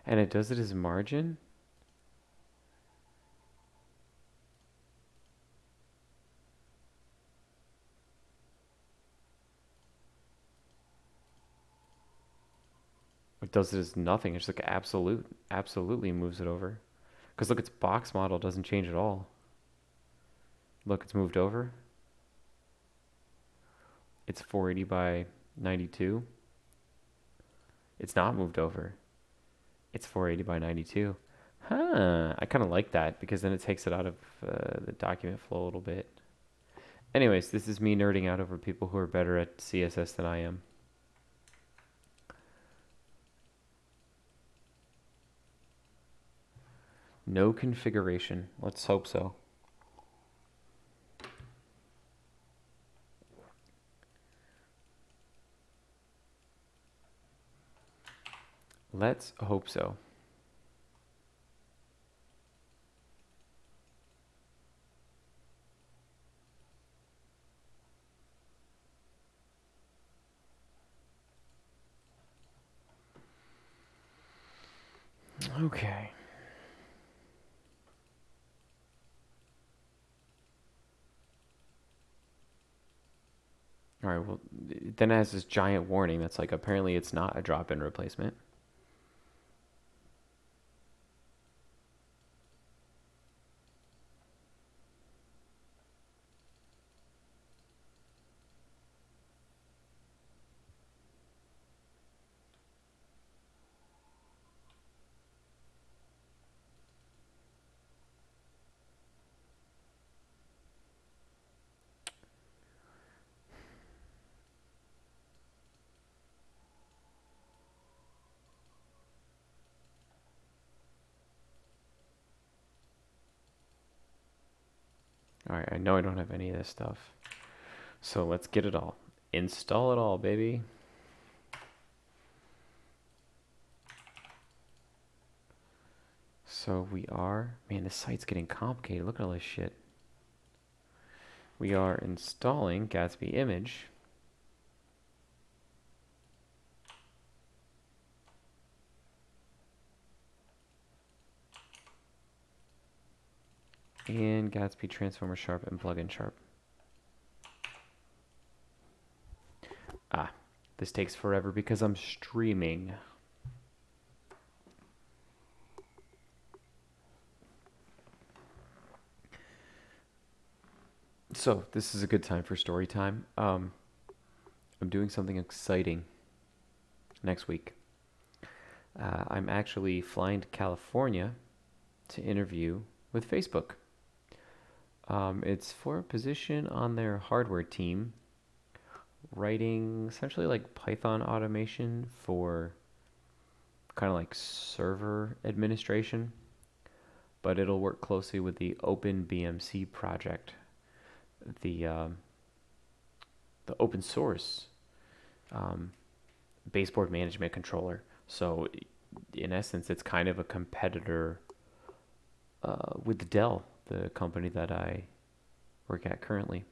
And it does it as margin? It does it as nothing. It's like absolutely moves it over. Because look, its box model doesn't change at all. Look, it's moved over. It's 480 by 92. It's not moved over. It's 480 by 92. Huh. I kind of like that because then it takes it out of the document flow a little bit. Anyways, this is me nerding out over people who are better at CSS than I am. No configuration. Let's hope so. Let's hope so. Okay. All right. Well, then it has this giant warning that's like apparently it's not a drop-in replacement. All right. I know I don't have any of this stuff. So let's get it all. Install it all, baby. So we are, man, this site's getting complicated. Look at all this shit. We are installing Gatsby image. And Gatsby Transformer Sharp and Plugin Sharp. Ah, this takes forever because I'm streaming. So this is a good time for story time. I'm doing something exciting next week. I'm actually flying to California to interview with Facebook. It's for a position on their hardware team, writing essentially like Python automation for kind of like server administration, but it'll work closely with the OpenBMC project, the the open source baseboard management controller. So in essence, it's kind of a competitor with Dell, the company that I work at currently.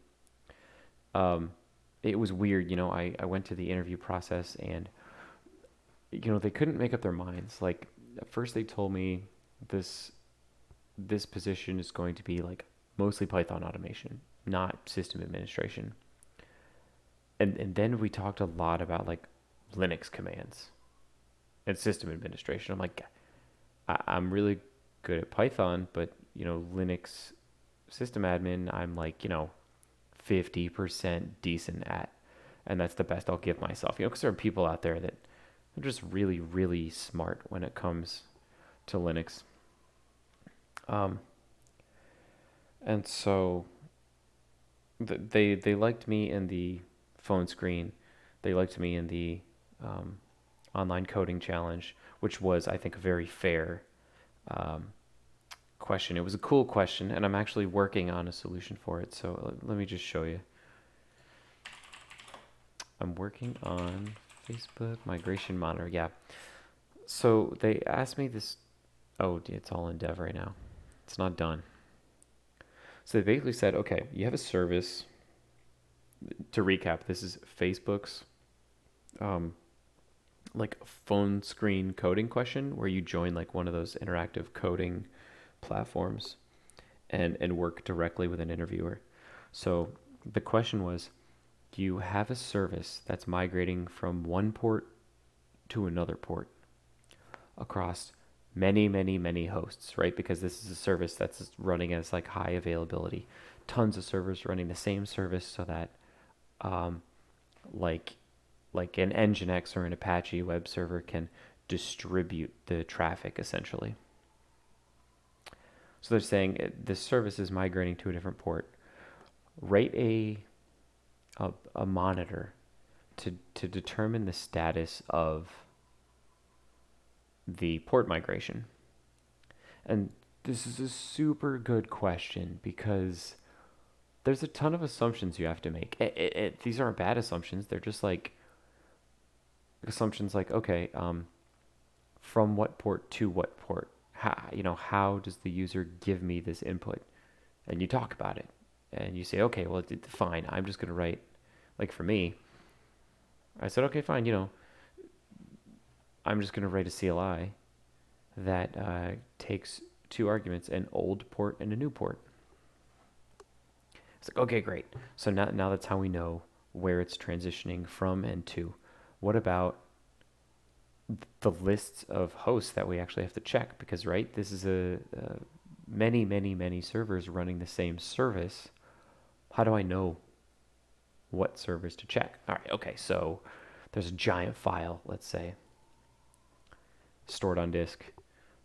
Um, it was weird, I went to the interview process and, they couldn't make up their minds. Like at first they told me this this position is going to be like mostly Python automation, not system administration. And then we talked a lot about like Linux commands and system administration. I'm like, I'm really good at Python, but Linux system admin, I'm like 50% decent at, and that's the best I'll give myself. Because there are people out there that are just really, really smart when it comes to Linux. Um, and so they liked me in the phone screen. They liked me in the um, online coding challenge, which was, I think, a very fair um, question. It was a cool question, and I'm actually working on a solution for it. So let me just show you. I'm working on Facebook migration monitor. Yeah. So they asked me this. Oh, it's all in dev right now. It's not done. So they basically said, okay, you have a service. To recap, this is Facebook's um, like phone screen coding question where you join like one of those interactive coding platforms and work directly with an interviewer. So the question was, you have a service that's migrating from one port to another port across many, many, many hosts, right? Because this is a service that's running as like high availability. Tons of servers running the same service so that um, like an Nginx or an Apache web server can distribute the traffic essentially. So they're saying this service is migrating to a different port. Write a monitor to determine the status of the port migration. And this is a super good question because there's a ton of assumptions you have to make. These aren't bad assumptions. They're just like assumptions like, okay, from what port to what port? How does the user give me this input? And you talk about it. And you say, okay, well, fine. I'm just going to write, like for me, I said, okay, fine. I'm just going to write a CLI that takes two arguments, an old port and a new port. It's like, okay, great. So now that's how we know where it's transitioning from and to. What about the lists of hosts that we actually have to check? Because, right, this is a many servers running the same service. How do I know what servers to check? All right, okay, so there's a giant file, let's say, stored on disk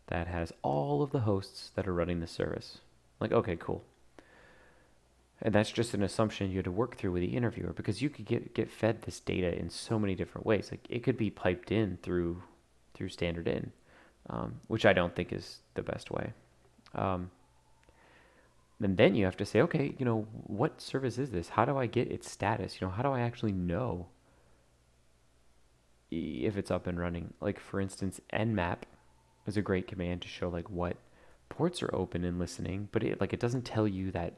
that has all of the hosts that are running the service. Like, okay, cool. And that's just an assumption you had to work through with the interviewer, because you could get fed this data in so many different ways. Like, it could be piped in through standard in, which I don't think is the best way. And then you have to say, okay, what service is this? How do I get its status? How do I actually know if it's up and running? Like, for instance, nmap is a great command to show like what ports are open and listening, but it doesn't tell you that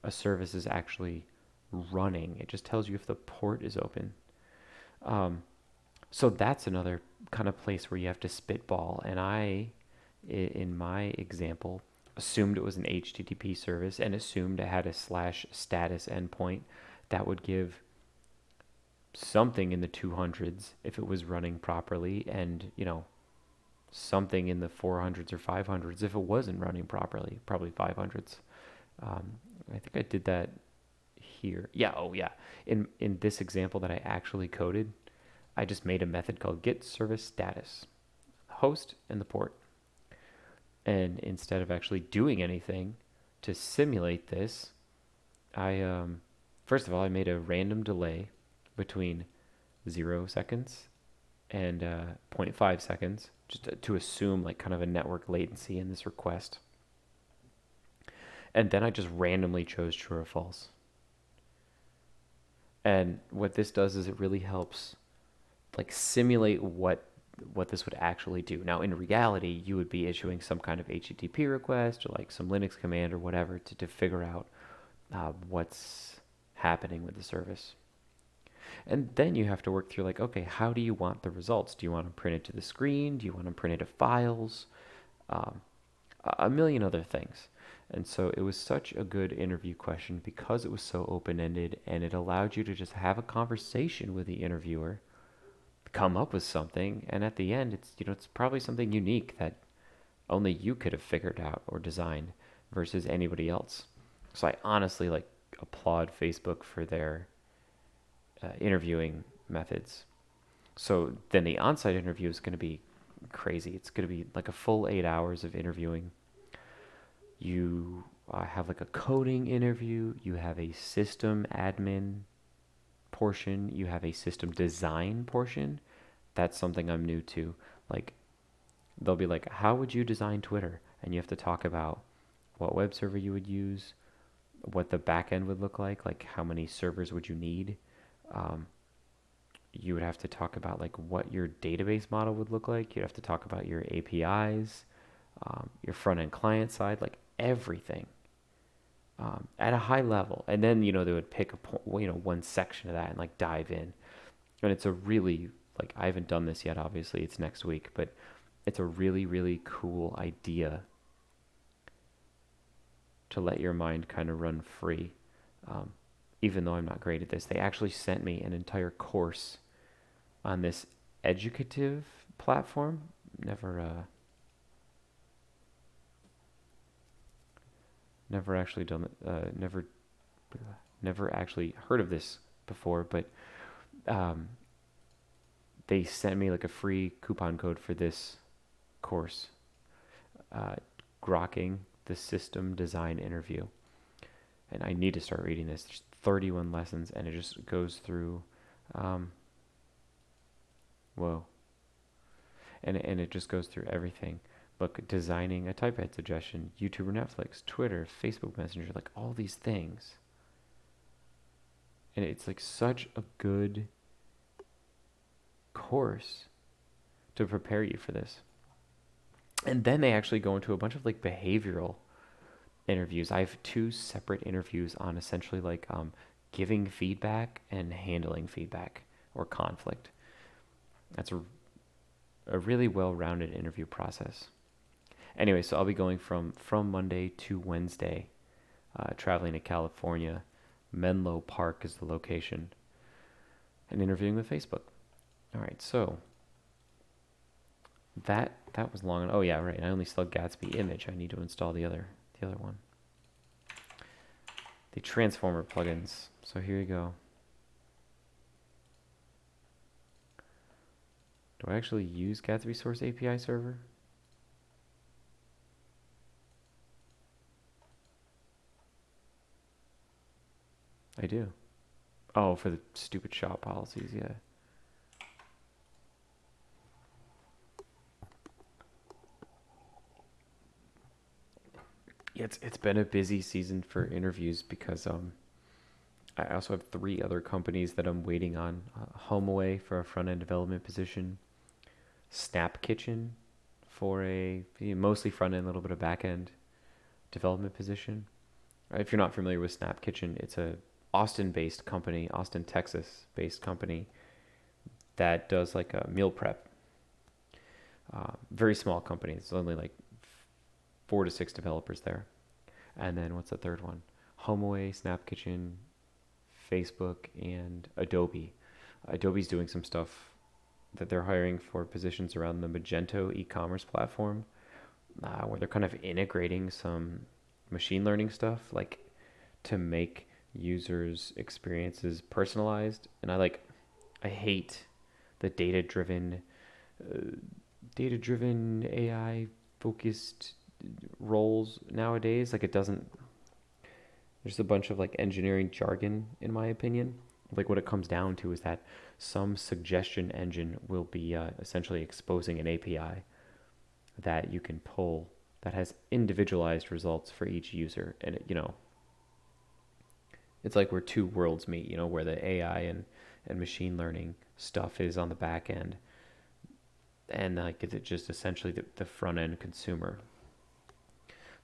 a service is actually running. It just tells you if the port is open. So that's another kind of place where you have to spitball. And in my example, assumed it was an HTTP service and assumed it had a /status endpoint that would give something in the 200s if it was running properly, and something in the 400s or 500s if it wasn't running properly, probably 500s. I think I did that here. Yeah, oh yeah. In this example that I actually coded, I just made a method called get service status, host and the port. And instead of actually doing anything to simulate this, I first of all, I made a random delay between 0 seconds and 0.5 seconds, just to assume like kind of a network latency in this request. And then I just randomly chose true or false. And what this does is it really helps like simulate what this would actually do. Now, in reality, you would be issuing some kind of HTTP request or like some Linux command or whatever to figure out what's happening with the service. And then you have to work through like, okay, how do you want the results? Do you want them printed to the screen? Do you want them printed to files? A million other things. And so it was such a good interview question because it was so open-ended, and it allowed you to just have a conversation with the interviewer, come up with something, and at the end it's probably something unique that only you could have figured out or designed versus anybody else. So I honestly like applaud Facebook for their interviewing methods. So then the on-site interview is going to be crazy. It's going to be like a full 8 hours of interviewing. You have like a coding interview. You have a system admin portion. You have a system design portion. That's something I'm new to. Like, they'll be like, how would you design Twitter? And you have to talk about what web server you would use, what the backend would look like how many servers would you need. You would have to talk about like what your database model would look like. You'd have to talk about your APIs, your front end client side, like everything at a high level. And then they would pick one section of that and like dive in. And it's a really like, I haven't done this yet. Obviously, it's next week, but it's a really, really cool idea to let your mind kind of run free. Even though I'm not great at this, they actually sent me an entire course on this educative platform. Never actually done it. Never actually heard of this before, but they sent me like a free coupon code for this course, grokking the system design interview. And I need to start reading this. There's 31 lessons, and it just goes through, whoa. And it just goes through everything. Look, designing a typepad suggestion, YouTube or Netflix, Twitter, Facebook Messenger, like all these things. And it's like such a good course to prepare you for this. And then they actually go into a bunch of like behavioral interviews. I have 2 separate interviews on essentially like giving feedback and handling feedback or conflict. That's a really well-rounded interview process. Anyway, so I'll be going from Monday to Wednesday, traveling to California. Menlo Park is the location, and interviewing with Facebook. All right, so that was long. Oh yeah, right. I only installed Gatsby image. I need to install the other one. The transformer plugins. So here you go. Do I actually use Gatsby Source API Server? I do. Oh, for the stupid shop policies, yeah. Yeah, it's been a busy season for interviews because I also have 3 other companies that I'm waiting on. HomeAway for a front end development position, Snap Kitchen for a mostly front end, a little bit of back end development position. If you're not familiar with Snap Kitchen, it's a Austin-based company, Austin, Texas-based company that does like a meal prep. Very small company. It's only like 4 to 6 developers there. And then what's the third one? HomeAway, Snap Kitchen, Facebook, and Adobe. Adobe's doing some stuff that they're hiring for positions around the Magento e-commerce platform, where they're kind of integrating some machine learning stuff, like to make users' experiences personalized. And I hate the data-driven AI focused roles nowadays. Like it doesn't. There's a bunch of like engineering jargon, in my opinion. Like what it comes down to is that some suggestion engine will be essentially exposing an API that you can pull that has individualized results for each user, and it's like where 2 worlds meet. Where the AI and machine learning stuff is on the back end, and like it's just essentially the front end consumer.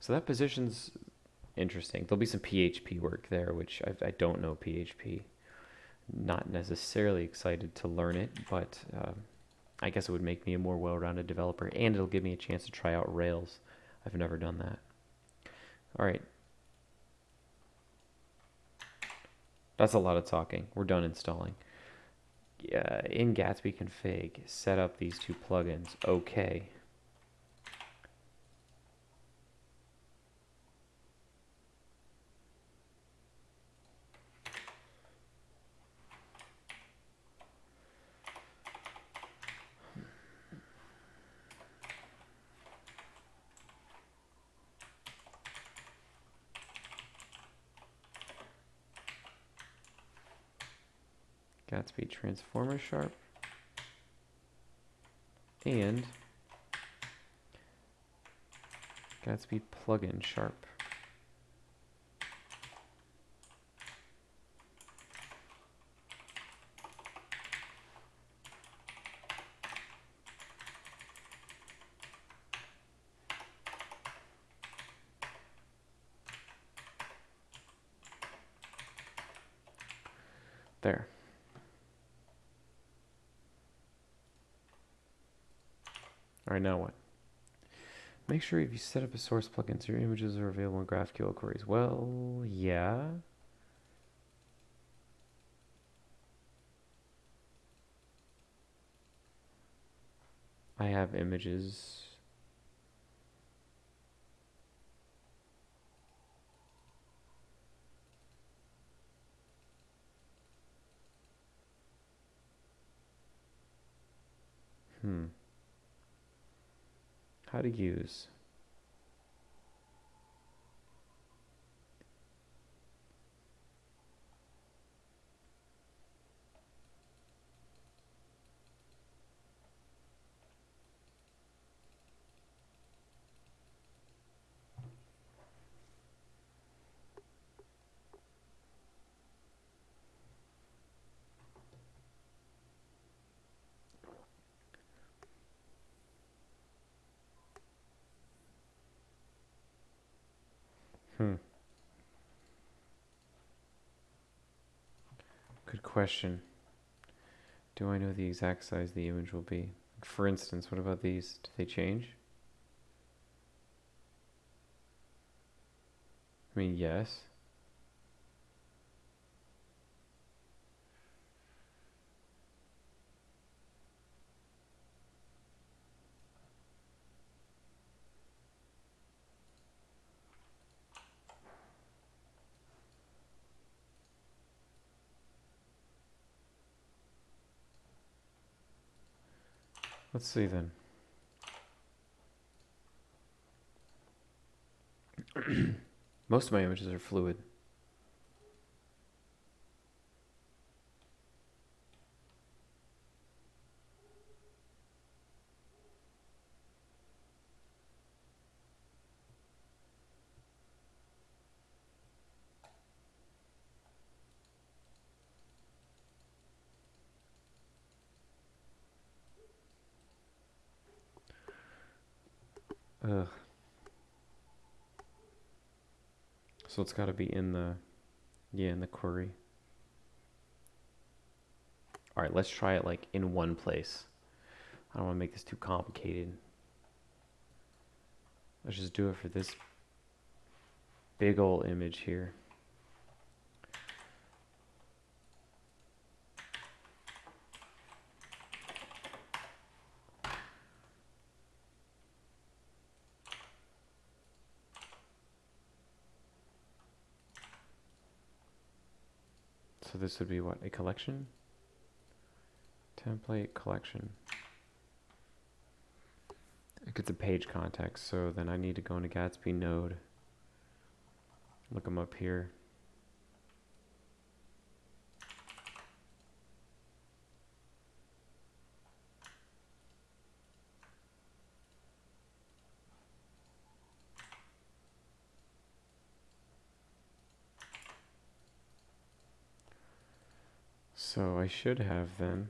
So that position's interesting. There'll be some PHP work there, which I don't know PHP. Not necessarily excited to learn it, but I guess it would make me a more well-rounded developer, and it'll give me a chance to try out Rails. I've never done that. All right. That's a lot of talking. We're done installing. In Gatsby config, set up these 2 plugins. Okay. Gatsby transformer sharp and Gatsby plugin sharp. There. All right, now what? Make sure if you set up a source plugin so your images are available in GraphQL queries. Well, yeah. I have images. How to use. Good question. Do I know the exact size the image will be? For instance, what about these? Do they change? I mean, yes. Let's see then. Most of my images are fluid. Ugh. So it's got to be in the, in the query. All right, let's try it like in one place. I don't want to make this too complicated. Let's just do it for this big old image here. So this would be what? A collection? Template collection. It's a page context, so then I need to go into Gatsby node. Look them up here. So I should have then.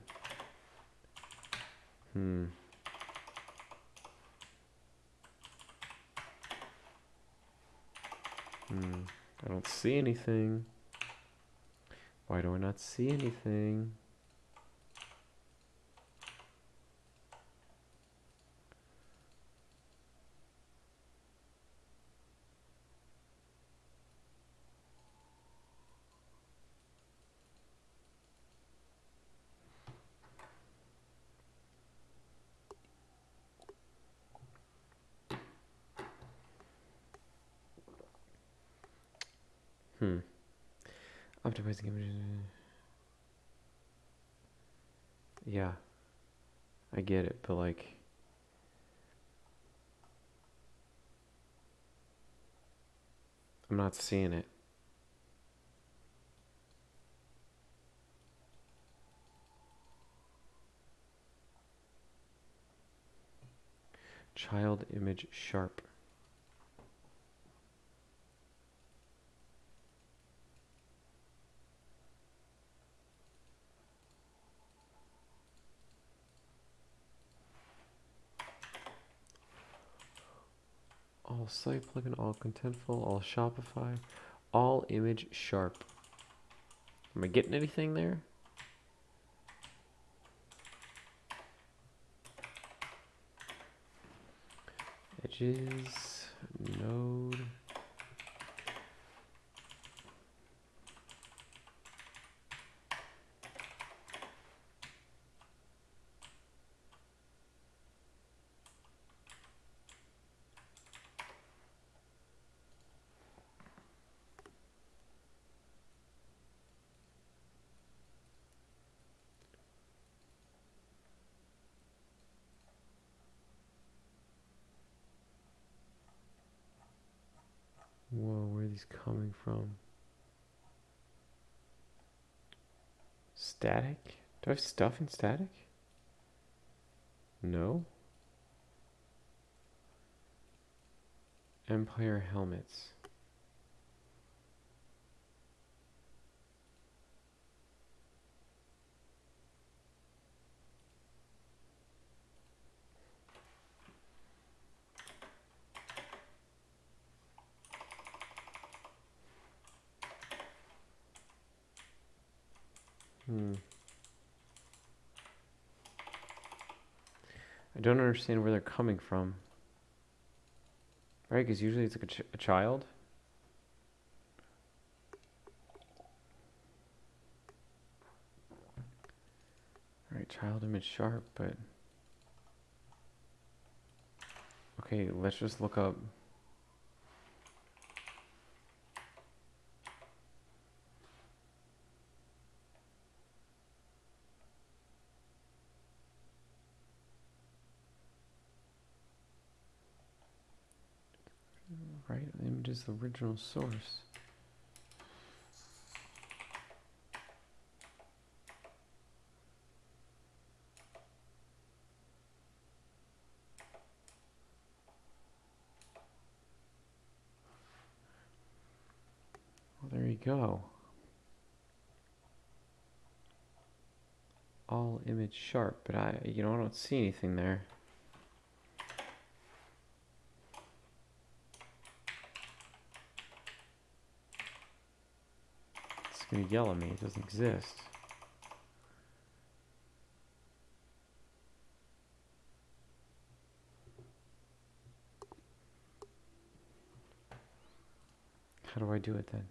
I don't see anything. Why do I not see anything? Optimizing images. Yeah, I get it, but like, I'm not seeing it. Child image sharp. All site plugin, all contentful, all Shopify, all image sharp. Am I getting anything there? Edges, node. Whoa, where are these coming from? Static? Do I have stuff in static? No. Empire helmets. I don't understand where they're coming from. Right, because usually it's like a child. All right, child image sharp, but... Okay, let's just look up... Right, the image is the original source. Well, there you go. All image sharp, but I don't see anything there. It's gonna yell at me. It doesn't exist. How do I do it then?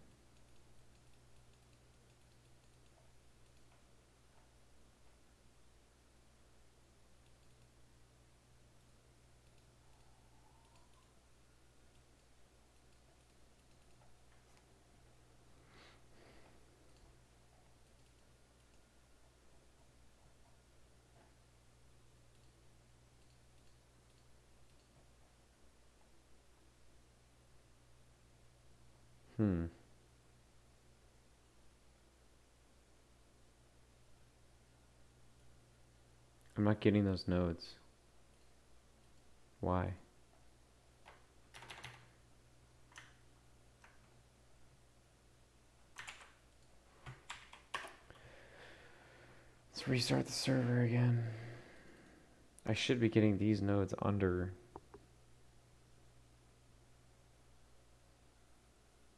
I'm not getting those nodes. Why? Let's restart the server again. I should be getting these nodes under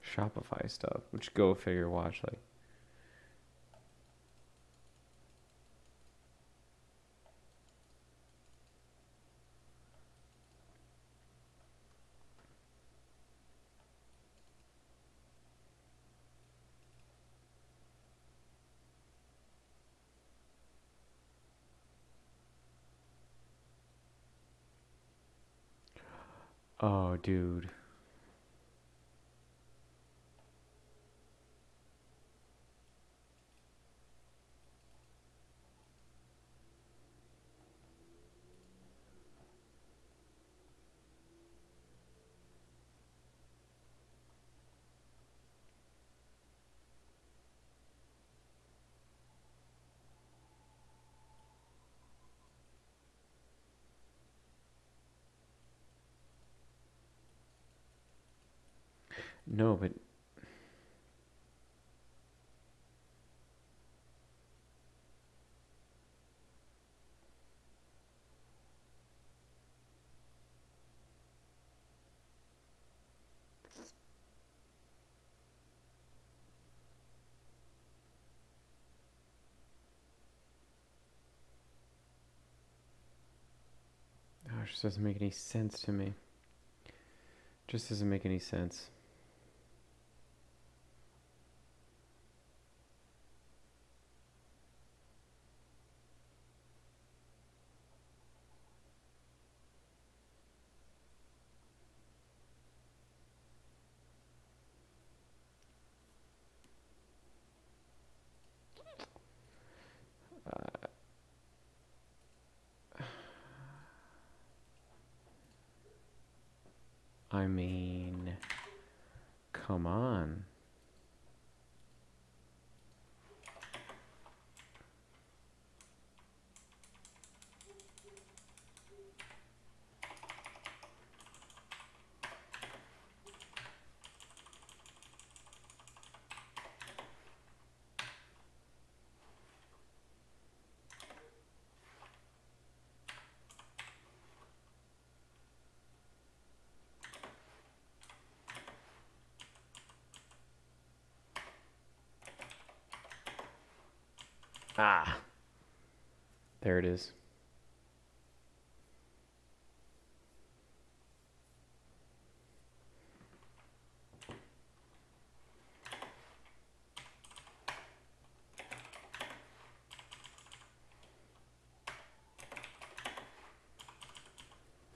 Shopify stuff, which go figure, watch, like. Oh, dude. No, but gosh, this doesn't make any sense to me. Just doesn't make any sense. I mean, come on. Ah, there it is.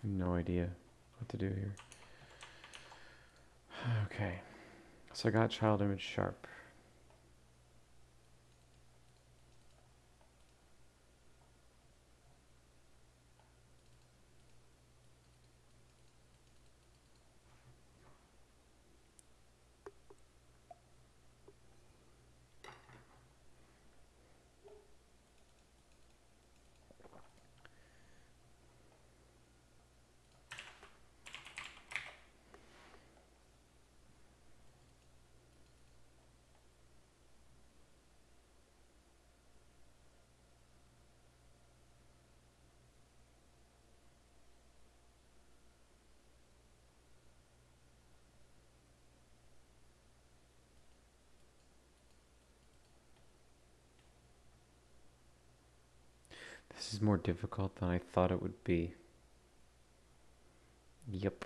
No idea what to do here. Okay, so I got child image sharp. This is more difficult than I thought it would be. Yep.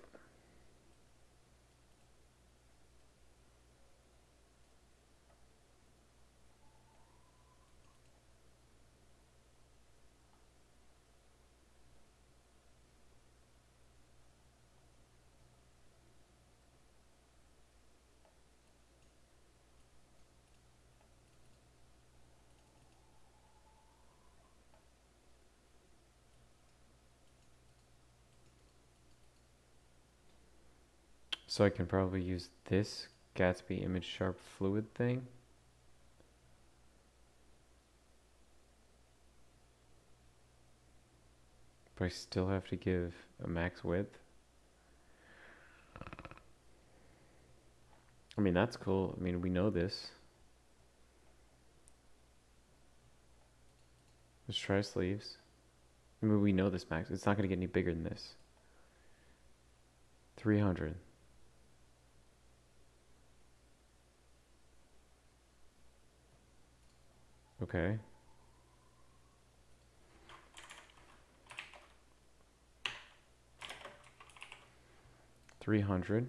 So I can probably use this Gatsby image sharp fluid thing. But I still have to give a max width. I mean, that's cool. I mean, we know this. Let's try sleeves. I mean, we know this max. It's not going to get any bigger than this. 300. Okay. 300.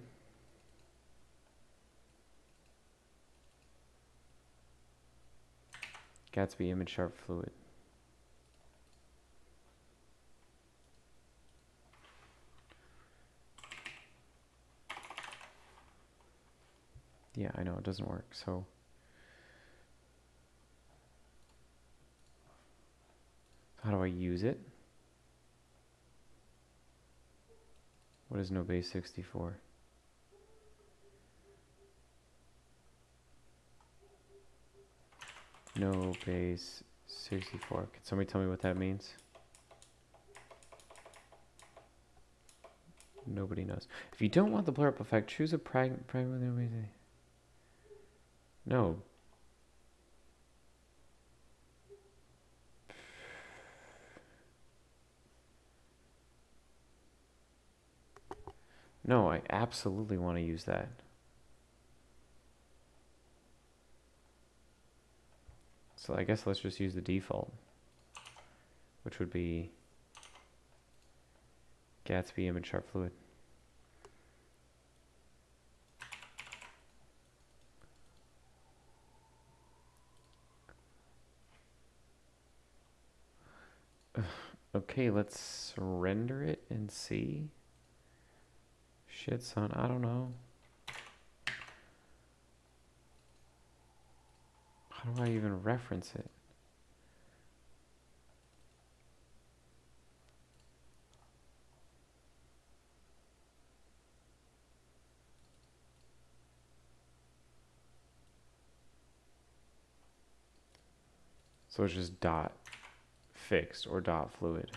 Gatsby image sharp fluid. Yeah, I know it doesn't work. So how do I use it? What is no base 64? No base 64. Can somebody tell me what that means? Nobody knows. If you don't want the blur up effect, choose a primary. No. No, I absolutely want to use that. So I guess let's just use the default, which would be Gatsby image sharp fluid. Okay, let's render it and see. Shit, son, I don't know. How do I even reference it? So it's just dot fixed or dot fluid.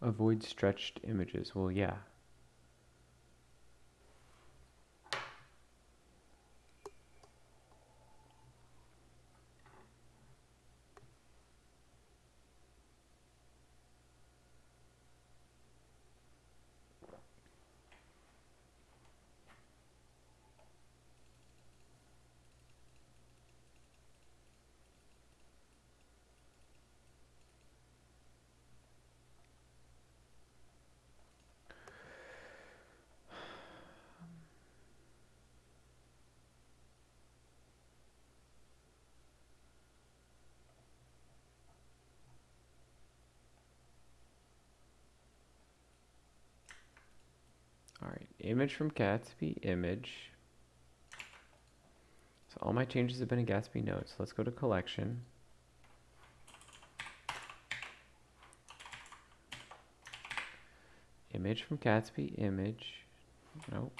Avoid stretched images. Well, yeah. image from Gatsby, image. So all my changes have been in Gatsby notes. Let's go to collection. Image from Gatsby, image. Nope.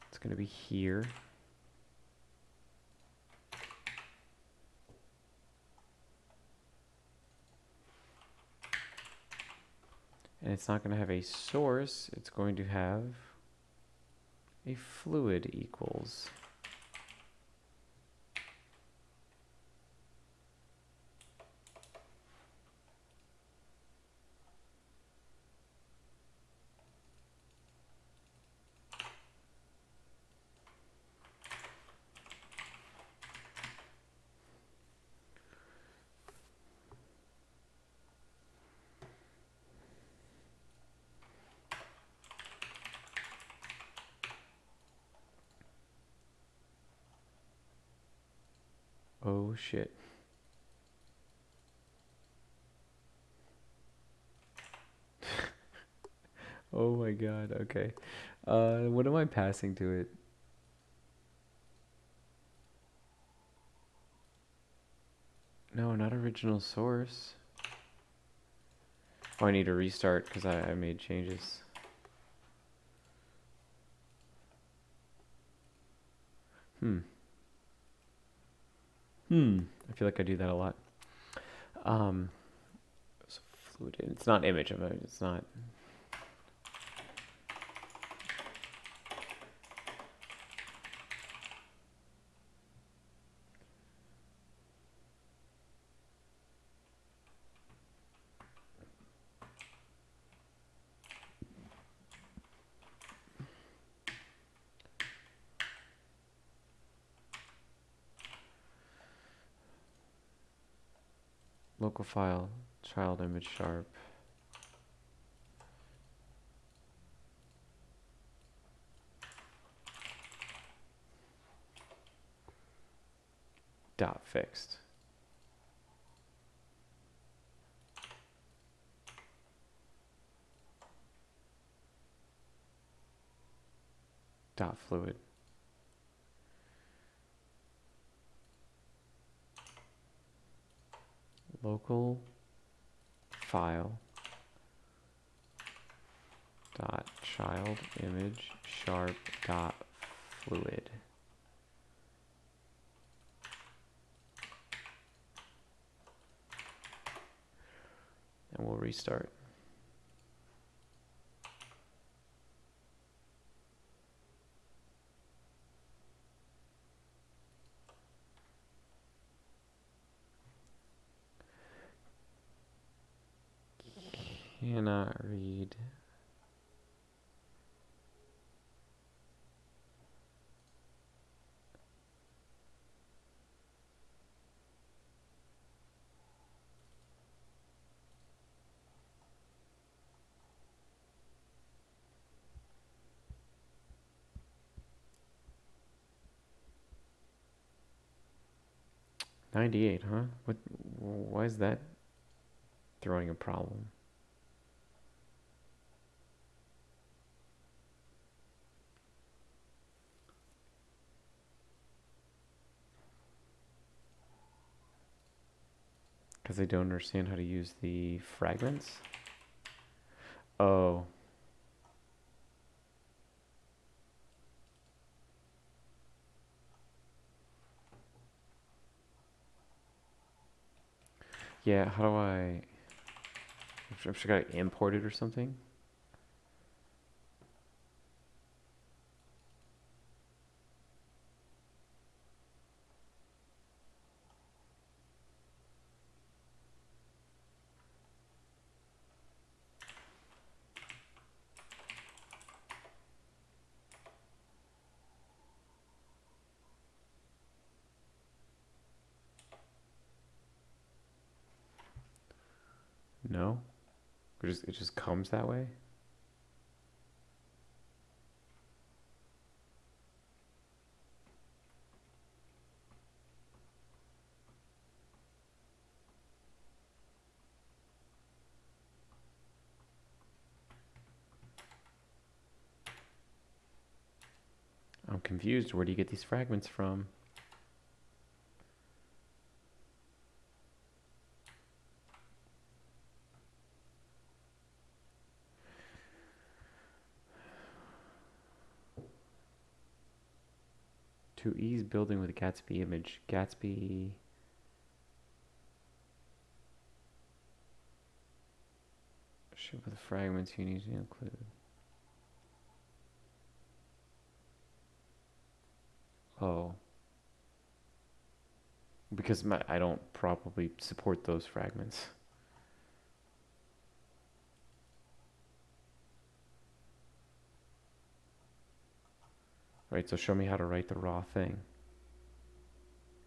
It's going to be here. And it's not going to have a source. It's going to have a fluid equals. Oh shit. Oh my god, okay. What am I passing to it? No, not original source. Oh, I need to restart because I made changes. I feel like I do that a lot. So fluid. It's not image of it. It's not. Local file, child image sharp. Dot fixed. Dot fluid. Local file dot child image sharp dot fluid. And we'll restart. Cannot read. $98, huh? What? Why is that throwing a problem? Because I don't understand how to use the fragments? Oh. Yeah, how do I... I'm sure I gotta import it or something? No? It just comes that way? I'm confused. Where do you get these fragments from? To ease building with Gatsby image. Gatsby. Ship with fragments you need to include. Oh. Because I don't probably support those fragments. Right, so show me how to write the raw thing.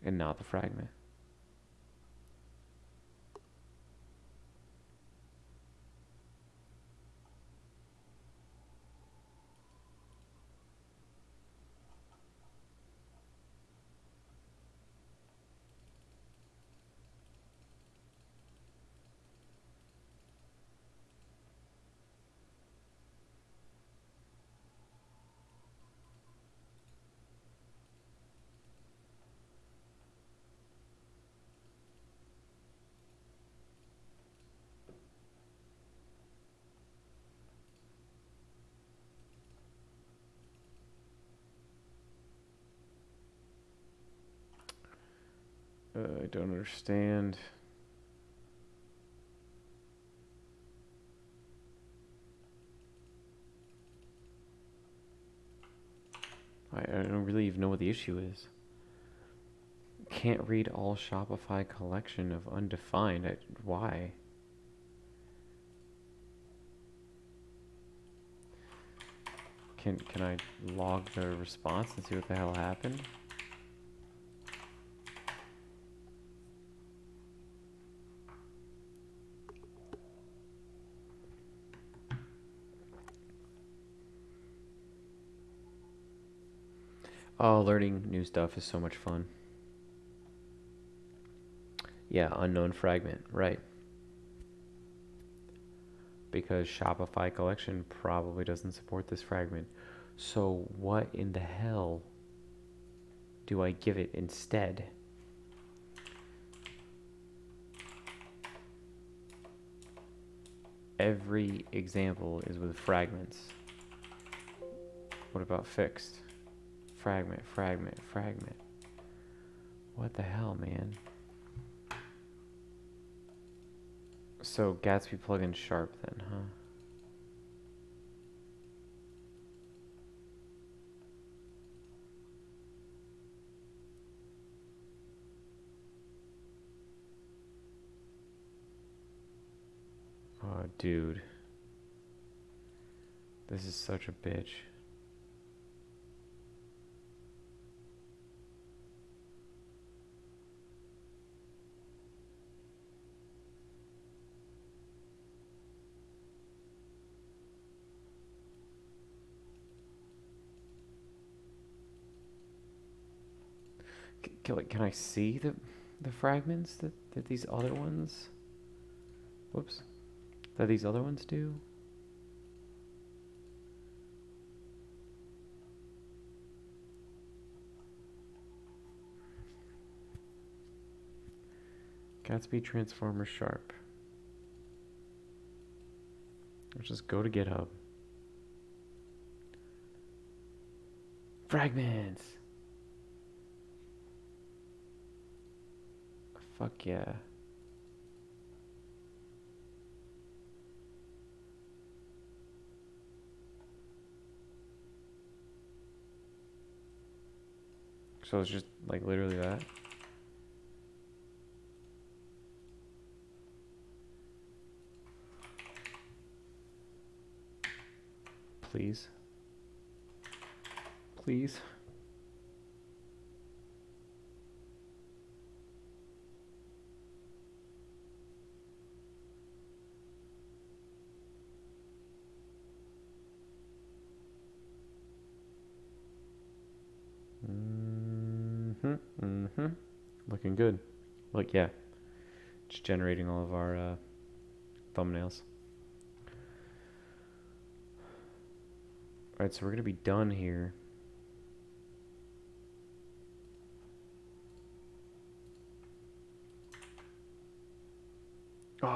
And not the fragment. I don't understand. I don't really even know what the issue is. Can't read all Shopify collection of undefined. Why? Can I log the response and see what the hell happened? Oh, learning new stuff is so much fun. Yeah, unknown fragment, right. Because Shopify collection probably doesn't support this fragment. So what in the hell do I give it instead? Every example is with fragments. What about fixed? Fragment, fragment, fragment. What the hell, man? So Gatsby plugin sharp then, huh? Oh, dude. This is such a bitch. Can I see the fragments that these other ones? Whoops. That these other ones do? Gatsby Transformer Sharp. Let's just go to GitHub. Fragments! Fuck yeah. So it's just like literally that. Please. Please. Looking good. Look, yeah. Just generating all of our thumbnails. Alright, so we're going to be done here.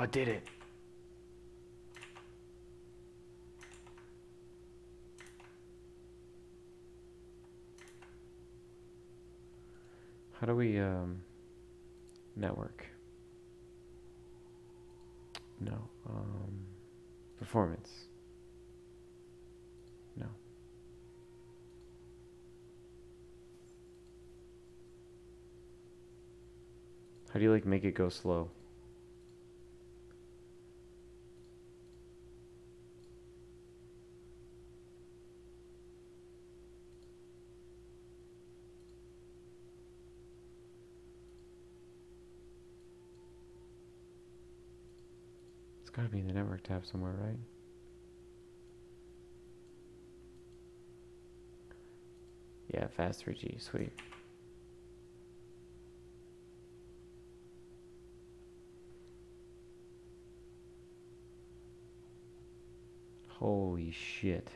Oh, it did it. How do we network? No. Performance. No. How do you like make it go slow? It's gotta be in the network tab somewhere, right? Yeah, fast 3G, sweet. Holy shit.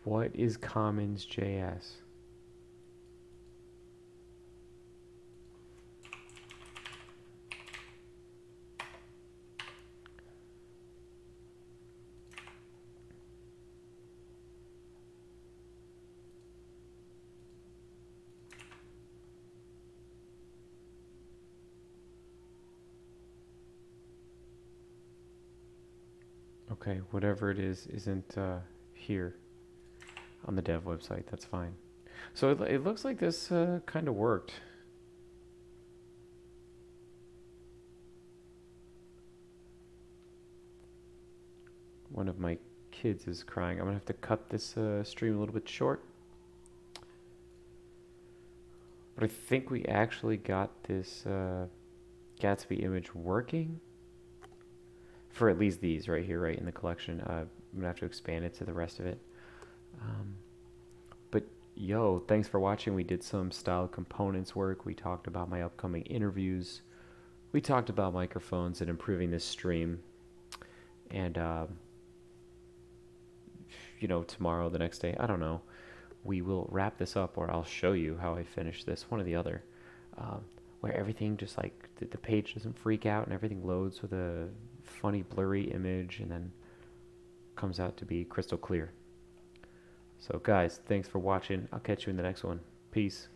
What is Commons JS? Okay, whatever it is isn't here on the dev website. That's fine. So it looks like this kind of worked. One of my kids is crying. I'm gonna have to cut this stream a little bit short. But I think we actually got this Gatsby image working for at least these right here, right in the collection. I'm gonna have to expand it to the rest of it. But yo, thanks for watching. We did some style components work. We talked about my upcoming interviews. We talked about microphones and improving this stream. And tomorrow, the next day, I don't know. We will wrap this up, or I'll show you how I finish this, one or the other, where everything just like the page doesn't freak out and everything loads with a funny blurry image and then comes out to be crystal clear. So guys, thanks for watching. I'll catch you in the next one. Peace.